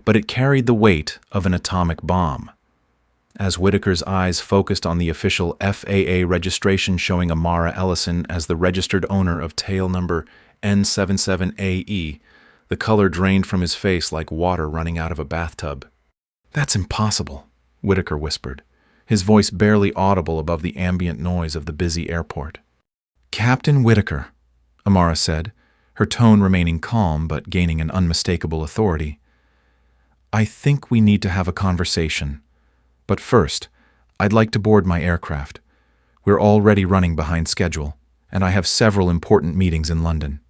but it carried the weight of an atomic bomb. As Whitaker's eyes focused on the official FAA registration showing Amara Ellison as the registered owner of tail number N77AE, the color drained from his face like water running out of a bathtub. "That's impossible," Whitaker whispered, his voice barely audible above the ambient noise of the busy airport. "Captain Whitaker," Amara said, her tone remaining calm but gaining an unmistakable authority, "I think we need to have a conversation. But first, I'd like to board my aircraft. We're already running behind schedule, and I have several important meetings in London."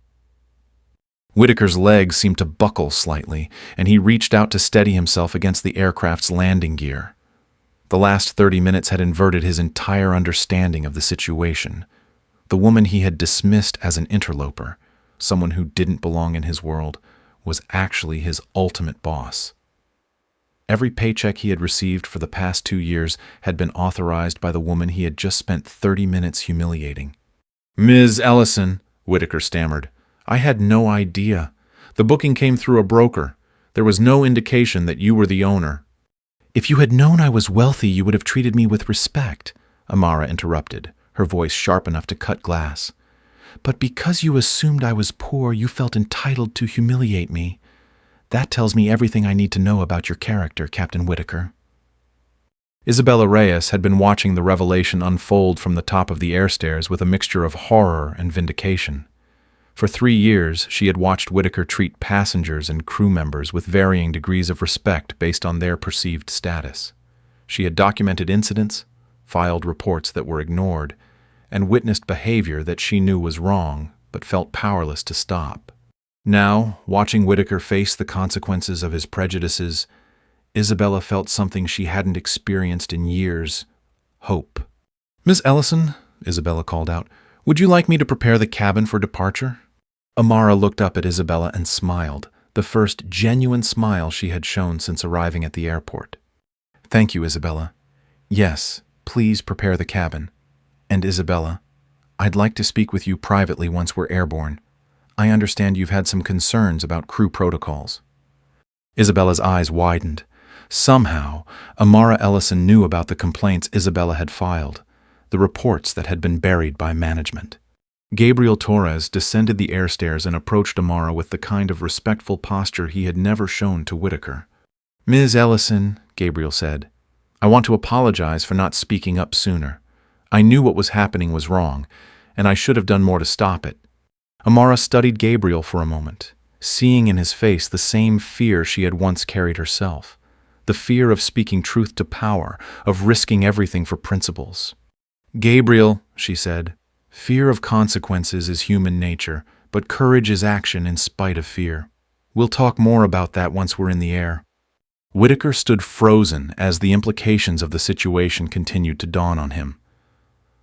Whitaker's legs seemed to buckle slightly, and he reached out to steady himself against the aircraft's landing gear. The last 30 minutes had inverted his entire understanding of the situation. The woman he had dismissed as an interloper, someone who didn't belong in his world, was actually his ultimate boss. Every paycheck he had received for the past 2 years had been authorized by the woman he had just spent 30 minutes humiliating. "Ms. Ellison," Whitaker stammered, "I had no idea. The booking came through a broker. There was no indication that you were the owner." "If you had known I was wealthy, you would have treated me with respect," Amara interrupted, her voice sharp enough to cut glass. "But because you assumed I was poor, you felt entitled to humiliate me. That tells me everything I need to know about your character, Captain Whitaker." Isabella Reyes had been watching the revelation unfold from the top of the airstairs with a mixture of horror and vindication. For 3 years, she had watched Whitaker treat passengers and crew members with varying degrees of respect based on their perceived status. She had documented incidents, filed reports that were ignored, and witnessed behavior that she knew was wrong but felt powerless to stop. Now, watching Whitaker face the consequences of his prejudices, Isabella felt something she hadn't experienced in years: hope. "Miss Ellison," Isabella called out, "would you like me to prepare the cabin for departure?" Amara looked up at Isabella and smiled, the first genuine smile she had shown since arriving at the airport. "Thank you, Isabella. Yes, please prepare the cabin. And Isabella, I'd like to speak with you privately once we're airborne. I understand you've had some concerns about crew protocols." Isabella's eyes widened. Somehow, Amara Ellison knew about the complaints Isabella had filed, the reports that had been buried by management. Gabriel Torres descended the air stairs and approached Amara with the kind of respectful posture he had never shown to Whitaker. "Ms. Ellison," Gabriel said, "I want to apologize for not speaking up sooner. I knew what was happening was wrong, and I should have done more to stop it." Amara studied Gabriel for a moment, seeing in his face the same fear she had once carried herself, the fear of speaking truth to power, of risking everything for principles. "Gabriel," she said, "fear of consequences is human nature, but courage is action in spite of fear. We'll talk more about that once we're in the air." Whitaker stood frozen as the implications of the situation continued to dawn on him.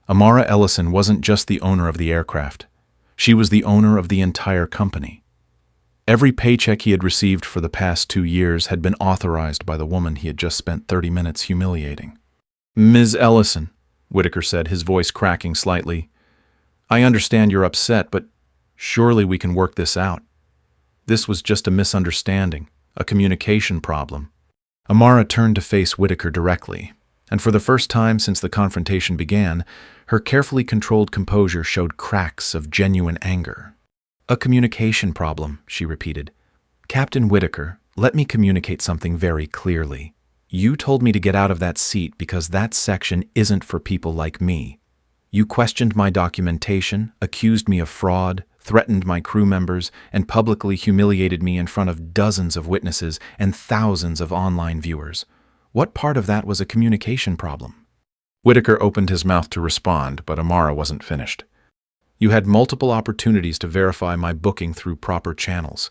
Amara Ellison wasn't just the owner of the aircraft. She was the owner of the entire company. Every paycheck he had received for the past 2 years had been authorized by the woman he had just spent 30 minutes humiliating. "Ms. Ellison," Whitaker said, his voice cracking slightly, "I understand you're upset, but surely we can work this out. This was just a misunderstanding, a communication problem." Amara turned to face Whitaker directly, and for the first time since the confrontation began, her carefully controlled composure showed cracks of genuine anger. "A communication problem," she repeated. "Captain Whitaker, let me communicate something very clearly. You told me to get out of that seat because that section isn't for people like me. You questioned my documentation, accused me of fraud, threatened my crew members, and publicly humiliated me in front of dozens of witnesses and thousands of online viewers. What part of that was a communication problem?" Whitaker opened his mouth to respond, but Amara wasn't finished. "You had multiple opportunities to verify my booking through proper channels.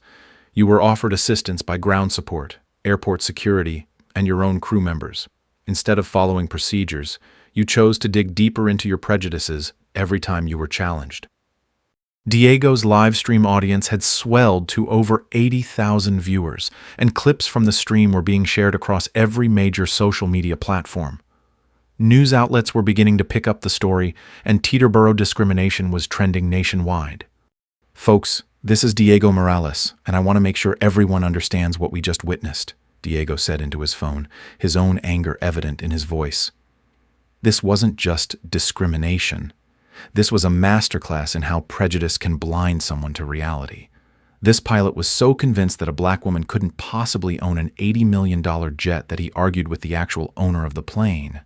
You were offered assistance by ground support, airport security, and your own crew members. Instead of following procedures, you chose to dig deeper into your prejudices every time you were challenged." Diego's live stream audience had swelled to over 80,000 viewers, and clips from the stream were being shared across every major social media platform. News outlets were beginning to pick up the story, and Teterboro discrimination was trending nationwide. "Folks, this is Diego Morales, and I want to make sure everyone understands what we just witnessed," Diego said into his phone, his own anger evident in his voice. This wasn't just discrimination. This was a masterclass in how prejudice can blind someone to reality. This pilot was so convinced that a black woman couldn't possibly own an $80 million jet that he argued with the actual owner of the plane.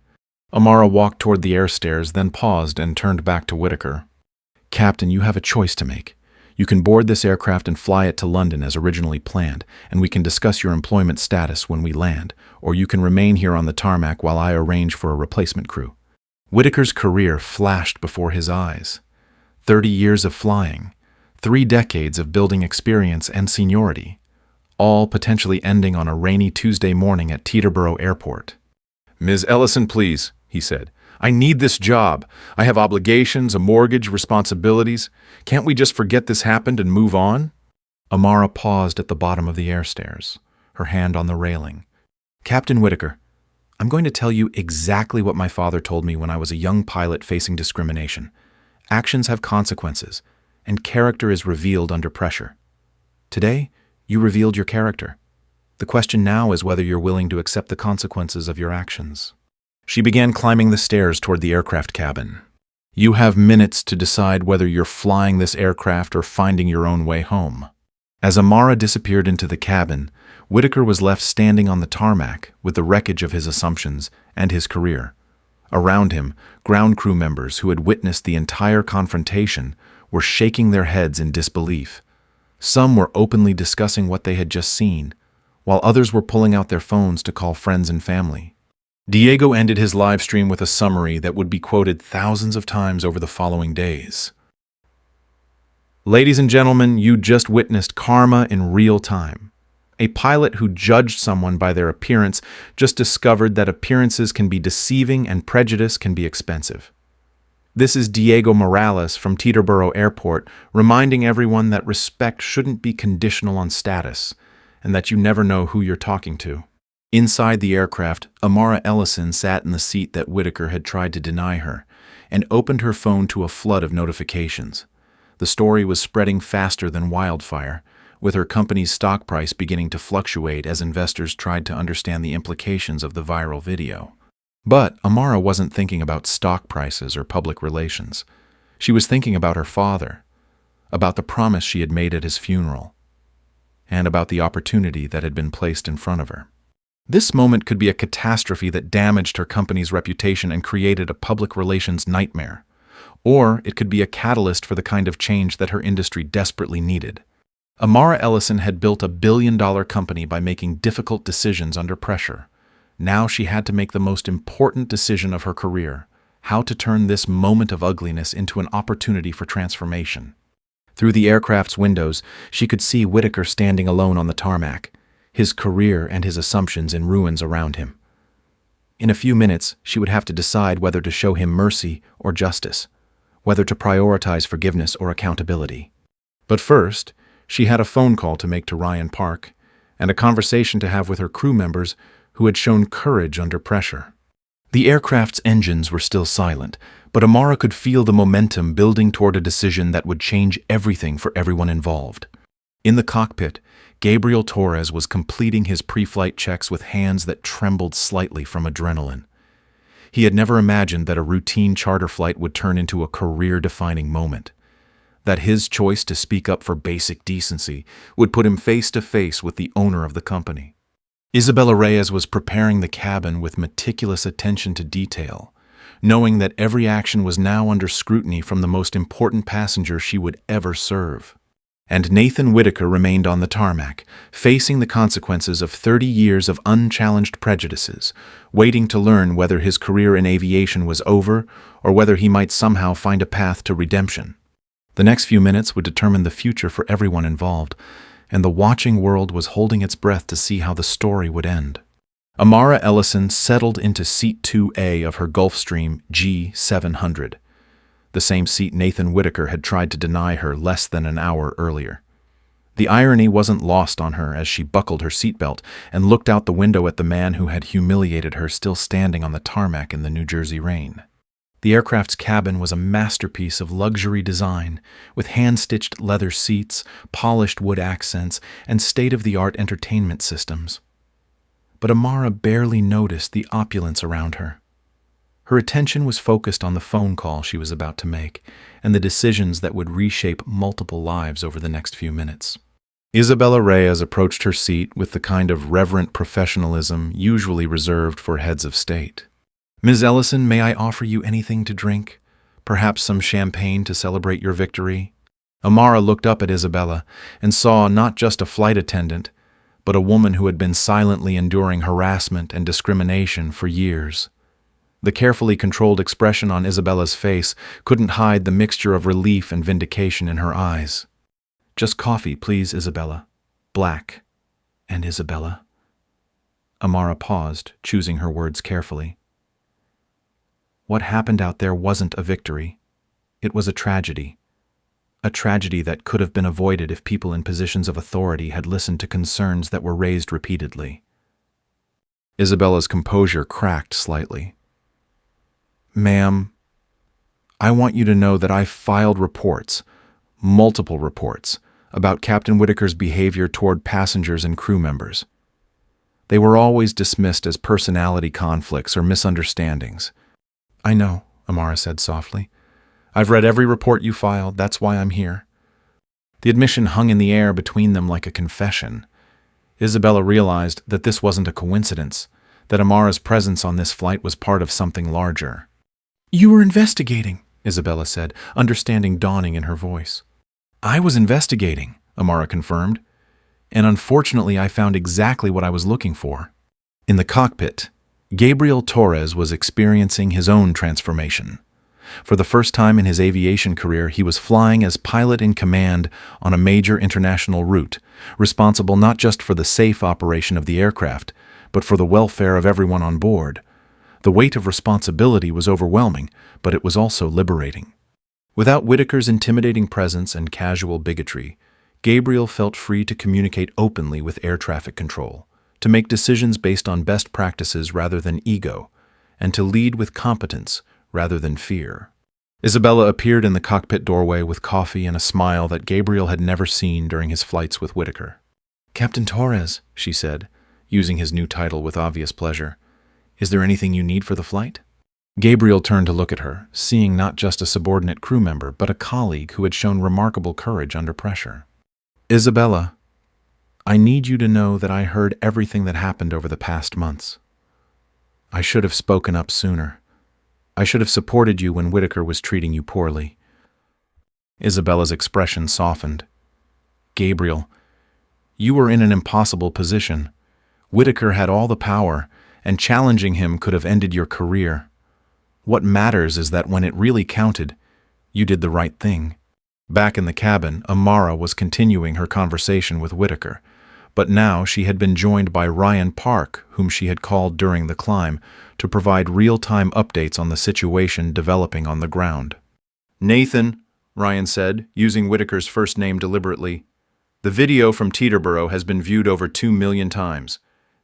Amara walked toward the air stairs, then paused and turned back to Whitaker. "Captain, you have a choice to make. You can board this aircraft and fly it to London as originally planned, and we can discuss your employment status when we land, or you can remain here on the tarmac while I arrange for a replacement crew." Whitaker's career flashed before his eyes. 30 years of flying, 3 decades of building experience and seniority, all potentially ending on a rainy Tuesday morning at Teterboro Airport. "Ms. Ellison, please," he said. "I need this job. I have obligations, a mortgage, responsibilities. Can't we just forget this happened and move on?" Amara paused at the bottom of the air stairs, her hand on the railing. "Captain Whitaker, I'm going to tell you exactly what my father told me when I was a young pilot facing discrimination. Actions have consequences, and character is revealed under pressure. Today, you revealed your character. The question now is whether you're willing to accept the consequences of your actions." She began climbing the stairs toward the aircraft cabin. "You have minutes to decide whether you're flying this aircraft or finding your own way home." As Amara disappeared into the cabin, Whitaker was left standing on the tarmac with the wreckage of his assumptions and his career. Around him, ground crew members who had witnessed the entire confrontation were shaking their heads in disbelief. Some were openly discussing what they had just seen, while others were pulling out their phones to call friends and family. Diego ended his live stream with a summary that would be quoted thousands of times over the following days. "Ladies and gentlemen, you just witnessed karma in real time. A pilot who judged someone by their appearance just discovered that appearances can be deceiving and prejudice can be expensive. This is Diego Morales from Teterboro Airport, reminding everyone that respect shouldn't be conditional on status, and that you never know who you're talking to." Inside the aircraft, Amara Ellison sat in the seat that Whitaker had tried to deny her, and opened her phone to a flood of notifications. The story was spreading faster than wildfire, with her company's stock price beginning to fluctuate as investors tried to understand the implications of the viral video. But Amara wasn't thinking about stock prices or public relations. She was thinking about her father, about the promise she had made at his funeral, and about the opportunity that had been placed in front of her. This moment could be a catastrophe that damaged her company's reputation and created a public relations nightmare, or it could be a catalyst for the kind of change that her industry desperately needed. Amara Ellison had built a billion-dollar company by making difficult decisions under pressure. Now she had to make the most important decision of her career: how to turn this moment of ugliness into an opportunity for transformation. Through the aircraft's windows, she could see Whitaker standing alone on the tarmac, his career and his assumptions in ruins around him. In a few minutes, she would have to decide whether to show him mercy or justice, whether to prioritize forgiveness or accountability. But first, she had a phone call to make to Ryan Park, and a conversation to have with her crew members who had shown courage under pressure. The aircraft's engines were still silent, but Amara could feel the momentum building toward a decision that would change everything for everyone involved. In the cockpit, Gabriel Torres was completing his pre-flight checks with hands that trembled slightly from adrenaline. He had never imagined that a routine charter flight would turn into a career-defining moment, that his choice to speak up for basic decency would put him face to face with the owner of the company. Isabella Reyes was preparing the cabin with meticulous attention to detail, knowing that every action was now under scrutiny from the most important passenger she would ever serve. And Nathan Whitaker remained on the tarmac, facing the consequences of 30 years of unchallenged prejudices, waiting to learn whether his career in aviation was over or whether he might somehow find a path to redemption. The next few minutes would determine the future for everyone involved, and the watching world was holding its breath to see how the story would end. Amara Ellison settled into Seat 2A of her Gulfstream G700, the same seat Nathan Whitaker had tried to deny her less than an hour earlier. The irony wasn't lost on her as she buckled her seatbelt and looked out the window at the man who had humiliated her still standing on the tarmac in the New Jersey rain. The aircraft's cabin was a masterpiece of luxury design, with hand-stitched leather seats, polished wood accents, and state-of-the-art entertainment systems. But Amara barely noticed the opulence around her. Her attention was focused on the phone call she was about to make and the decisions that would reshape multiple lives over the next few minutes. Isabella Reyes approached her seat with the kind of reverent professionalism usually reserved for heads of state. "Ms. Ellison, may I offer you anything to drink? Perhaps some champagne to celebrate your victory?" Amara looked up at Isabella and saw not just a flight attendant, but a woman who had been silently enduring harassment and discrimination for years. The carefully controlled expression on Isabella's face couldn't hide the mixture of relief and vindication in her eyes. "Just coffee, please, Isabella. Black. And Isabella." Amara paused, choosing her words carefully. What happened out there wasn't a victory. It was a tragedy. A tragedy that could have been avoided if people in positions of authority had listened to concerns that were raised repeatedly. Isabella's composure cracked slightly. "Ma'am, I want you to know that I filed reports, multiple reports, about Captain Whitaker's behavior toward passengers and crew members. They were always dismissed as personality conflicts or misunderstandings." "I know," Amara said softly. "I've read every report you filed, that's why I'm here." The admission hung in the air between them like a confession. Isabella realized that this wasn't a coincidence, that Amara's presence on this flight was part of something larger. "You were investigating," Isabella said, understanding dawning in her voice. "I was investigating," Amara confirmed, "and unfortunately I found exactly what I was looking for." In the cockpit, Gabriel Torres was experiencing his own transformation. For the first time in his aviation career, he was flying as pilot in command on a major international route, responsible not just for the safe operation of the aircraft, but for the welfare of everyone on board. The weight of responsibility was overwhelming, but it was also liberating. Without Whitaker's intimidating presence and casual bigotry, Gabriel felt free to communicate openly with air traffic control, to make decisions based on best practices rather than ego, and to lead with competence rather than fear. Isabella appeared in the cockpit doorway with coffee and a smile that Gabriel had never seen during his flights with Whitaker. "Captain Torres," she said, using his new title with obvious pleasure, "is there anything you need for the flight?" Gabriel turned to look at her, seeing not just a subordinate crew member, but a colleague who had shown remarkable courage under pressure. Isabella, I need you to know that I heard everything that happened over the past months. I should have spoken up sooner. I should have supported you when Whitaker was treating you poorly. Isabella's expression softened. Gabriel, you were in an impossible position. Whitaker had all the power, and challenging him could have ended your career. What matters is that when it really counted, you did the right thing. Back in the cabin, Amara was continuing her conversation with Whitaker, but now she had been joined by Ryan Park, whom she had called during the climb, to provide real-time updates on the situation developing on the ground. Nathan, Ryan said, using Whitaker's first name deliberately, the video from Teterboro has been viewed over 2 million times.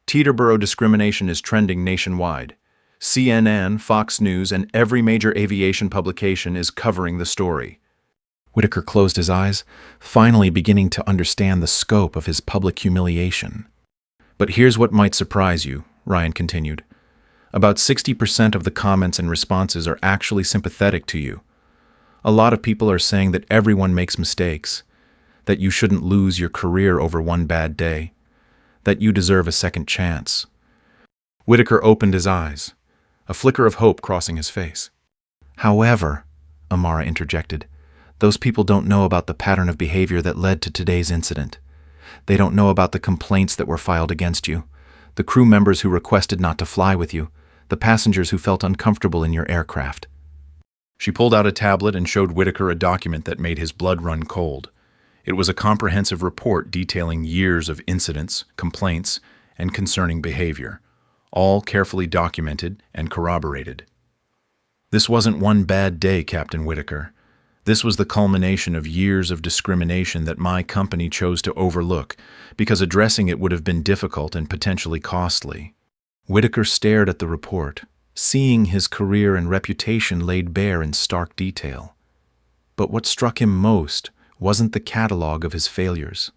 Teterboro discrimination is trending nationwide. CNN, Fox News, and every major aviation publication is covering the story. Whitaker closed his eyes, finally beginning to understand the scope of his public humiliation. But here's what might surprise you, Ryan continued. About 60% of the comments and responses are actually sympathetic to you. A lot of people are saying that everyone makes mistakes, that you shouldn't lose your career over one bad day, that you deserve a second chance. Whitaker opened his eyes, a flicker of hope crossing his face. However, Amara interjected, those people don't know about the pattern of behavior that led to today's incident. They don't know about the complaints that were filed against you, the crew members who requested not to fly with you, the passengers who felt uncomfortable in your aircraft. She pulled out a tablet and showed Whitaker a document that made his blood run cold. It was a comprehensive report detailing years of incidents, complaints, and concerning behavior, all carefully documented and corroborated. This wasn't one bad day, Captain Whitaker. This was the culmination of years of discrimination that my company chose to overlook because addressing it would have been difficult and potentially costly. Whitaker stared at the report, seeing his career and reputation laid bare in stark detail. But what struck him most wasn't the catalog of his failures.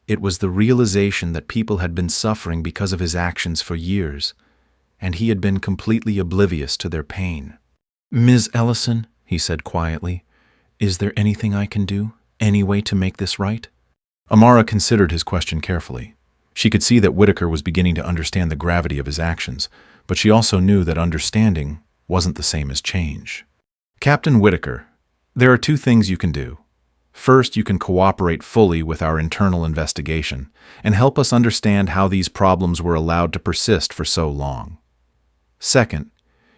It was the realization that people had been suffering because of his actions for years, and he had been completely oblivious to their pain. Ms. Ellison, he said quietly, is there anything I can do? Any way to make this right? Amara considered his question carefully. She could see that Whitaker was beginning to understand the gravity of his actions, but she also knew that understanding wasn't the same as change. Captain Whitaker, there are 2 things you can do. First, you can cooperate fully with our internal investigation and help us understand how these problems were allowed to persist for so long. Second,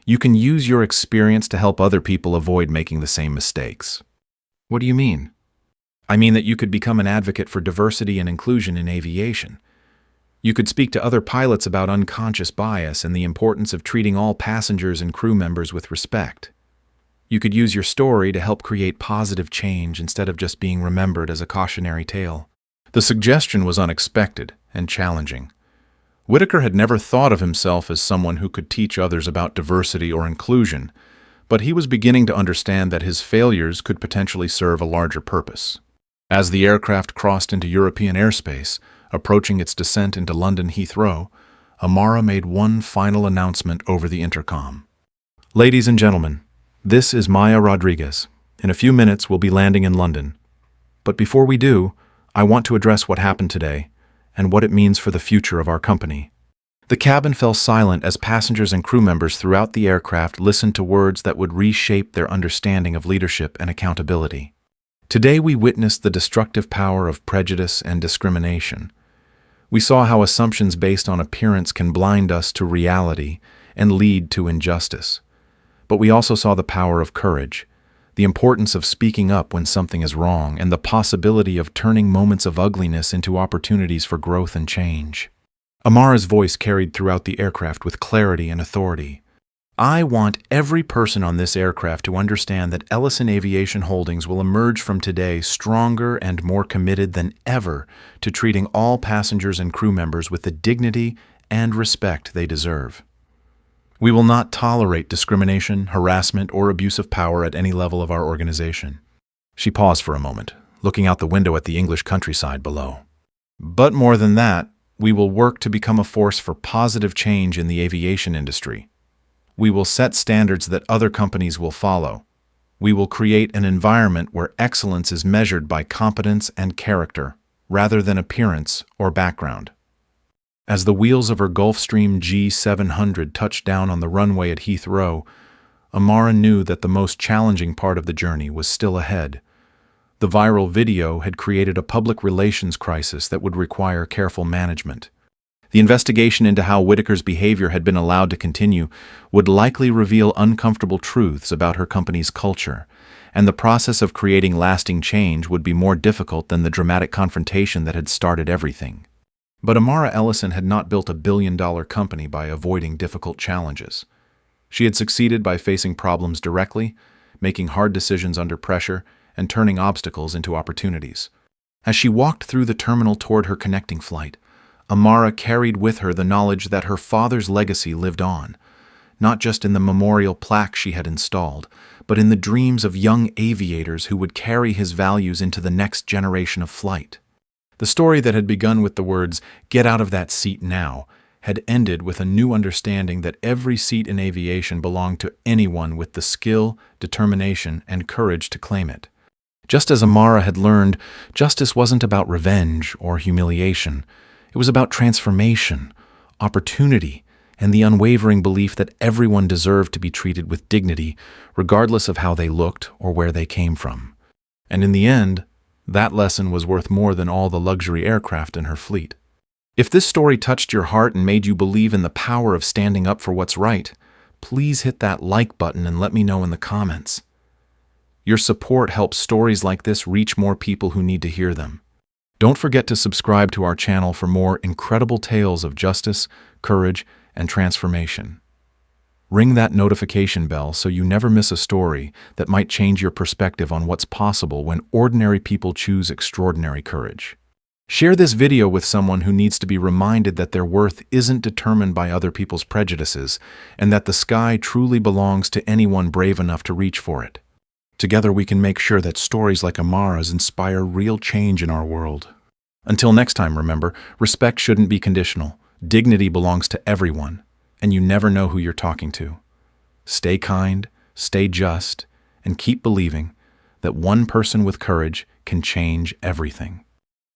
you can use your experience to help other people avoid making the same mistakes. What do you mean? I mean that you could become an advocate for diversity and inclusion in aviation. You could speak to other pilots about unconscious bias and the importance of treating all passengers and crew members with respect. You could use your story to help create positive change instead of just being remembered as a cautionary tale. The suggestion was unexpected and challenging. Whitaker had never thought of himself as someone who could teach others about diversity or inclusion, but he was beginning to understand that his failures could potentially serve a larger purpose. As the aircraft crossed into European airspace, approaching its descent into London Heathrow, Amara made one final announcement over the intercom. Ladies and gentlemen, this is Maya Rodriguez. In a few minutes, we'll be landing in London. But before we do, I want to address what happened today and what it means for the future of our company. The cabin fell silent as passengers and crew members throughout the aircraft listened to words that would reshape their understanding of leadership and accountability. Today we witnessed the destructive power of prejudice and discrimination. We saw how assumptions based on appearance can blind us to reality and lead to injustice. But we also saw the power of courage, the importance of speaking up when something is wrong, and the possibility of turning moments of ugliness into opportunities for growth and change. Amara's voice carried throughout the aircraft with clarity and authority. I want every person on this aircraft to understand that Ellison Aviation Holdings will emerge from today stronger and more committed than ever to treating all passengers and crew members with the dignity and respect they deserve. We will not tolerate discrimination, harassment, or abuse of power at any level of our organization. She paused for a moment, looking out the window at the English countryside below. But more than that, we will work to become a force for positive change in the aviation industry. We will set standards that other companies will follow. We will create an environment where excellence is measured by competence and character, rather than appearance or background. As the wheels of her Gulfstream G700 touched down on the runway at Heathrow, Amara knew that the most challenging part of the journey was still ahead. The viral video had created a public relations crisis that would require careful management. The investigation into how Whitaker's behavior had been allowed to continue would likely reveal uncomfortable truths about her company's culture, and the process of creating lasting change would be more difficult than the dramatic confrontation that had started everything. But Amara Ellison had not built a billion-dollar company by avoiding difficult challenges. She had succeeded by facing problems directly, making hard decisions under pressure, and turning obstacles into opportunities. As she walked through the terminal toward her connecting flight, Amara carried with her the knowledge that her father's legacy lived on, not just in the memorial plaque she had installed, but in the dreams of young aviators who would carry his values into the next generation of flight. The story that had begun with the words, "Get out of that seat now," had ended with a new understanding that every seat in aviation belonged to anyone with the skill, determination, and courage to claim it. Just as Amara had learned, justice wasn't about revenge or humiliation. It was about transformation, opportunity, and the unwavering belief that everyone deserved to be treated with dignity, regardless of how they looked or where they came from. And in the end, that lesson was worth more than all the luxury aircraft in her fleet. If this story touched your heart and made you believe in the power of standing up for what's right, please hit that like button and let me know in the comments. Your support helps stories like this reach more people who need to hear them. Don't forget to subscribe to our channel for more incredible tales of justice, courage, and transformation. Ring that notification bell so you never miss a story that might change your perspective on what's possible when ordinary people choose extraordinary courage. Share this video with someone who needs to be reminded that their worth isn't determined by other people's prejudices, and that the sky truly belongs to anyone brave enough to reach for it. Together we can make sure that stories like Amara's inspire real change in our world. Until next time, remember, respect shouldn't be conditional. Dignity belongs to everyone, and you never know who you're talking to. Stay kind, stay just, and keep believing that one person with courage can change everything.